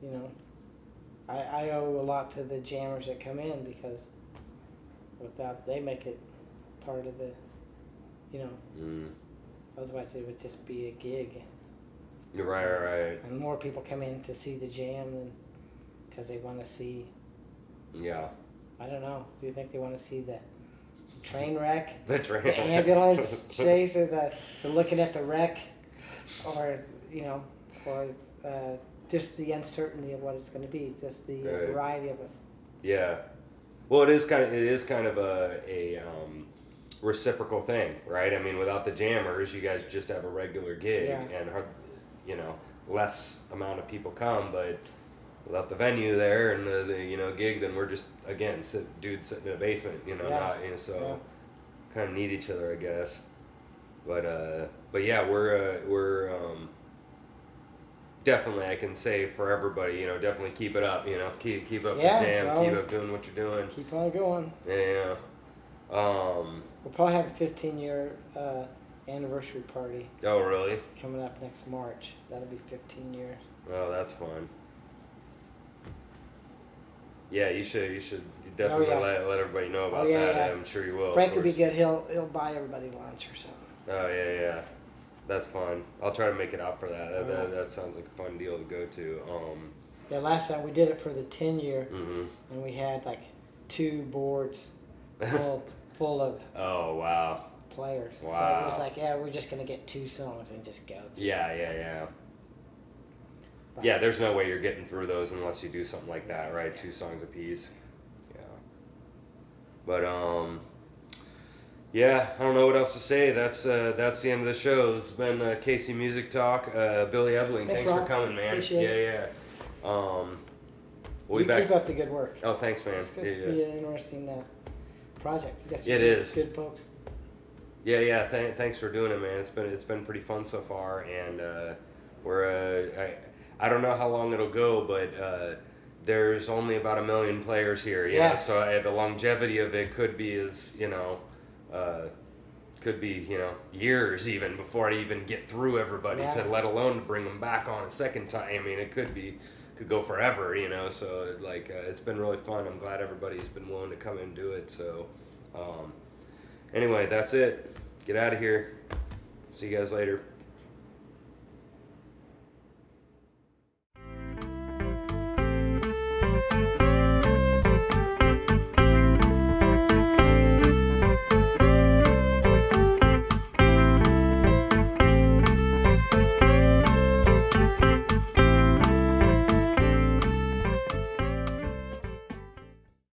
You know, I owe a lot to the jammers that come in, because without, they make it part of the, you know, otherwise it would just be a gig. Right. And more people come in to see the jam than because they want to see. Yeah. I don't know. Do you think they want to see the train wreck? The ambulance chase, or the looking at the wreck, or, you know, or just the uncertainty of what it's going to be, just the variety of it. Yeah. Well, it is kind of a reciprocal thing, right? I mean, without the jammers, you guys just have a regular gig, and, you know, less amount of people come, but without the venue there and the you know, gig, then we're just, again, dudes sitting in a basement, you know, not, you know, so kind of need each other, I guess. But yeah, we're definitely, I can say for everybody, you know, definitely keep it up, you know, keep up the jam, keep up doing what you're doing. Keep on going. Yeah. We'll probably have a 15-year anniversary party. Oh, really? Coming up next March. That'll be 15 years. Oh, that's fun. Yeah, you definitely let everybody know about that. Yeah. I'm sure you will. Frank will be good. He'll buy everybody lunch or something. Oh yeah, that's fun. I'll try to make it out for that. That sounds like a fun deal to go to. Yeah, last time we did it for the 10-year, and we had like 2 boards full of. Oh wow. Players. Wow. So it was like, we're just gonna get 2 songs and just go. Yeah. Yeah, there's no way you're getting through those unless you do something like that, right? 2 songs a piece. Yeah. But yeah, I don't know what else to say. That's the end of the show. This has been Casey Music Talk. Billy Ebeling, thanks for coming, man. Appreciate it. We'll be back. Keep up the good work. Oh, thanks, man. It's going to be an interesting project. You got some good folks. Yeah. Thanks for doing it, man. It's been pretty fun so far, and we're I don't know how long it'll go, but there's only about 1 million players here, you know, so the longevity of it could be years even before I even get through everybody, to let alone to bring them back on a second time. I mean, it could go forever, you know, so like it's been really fun. I'm glad everybody's been willing to come and do it. So anyway, that's it. Get out of here. See you guys later.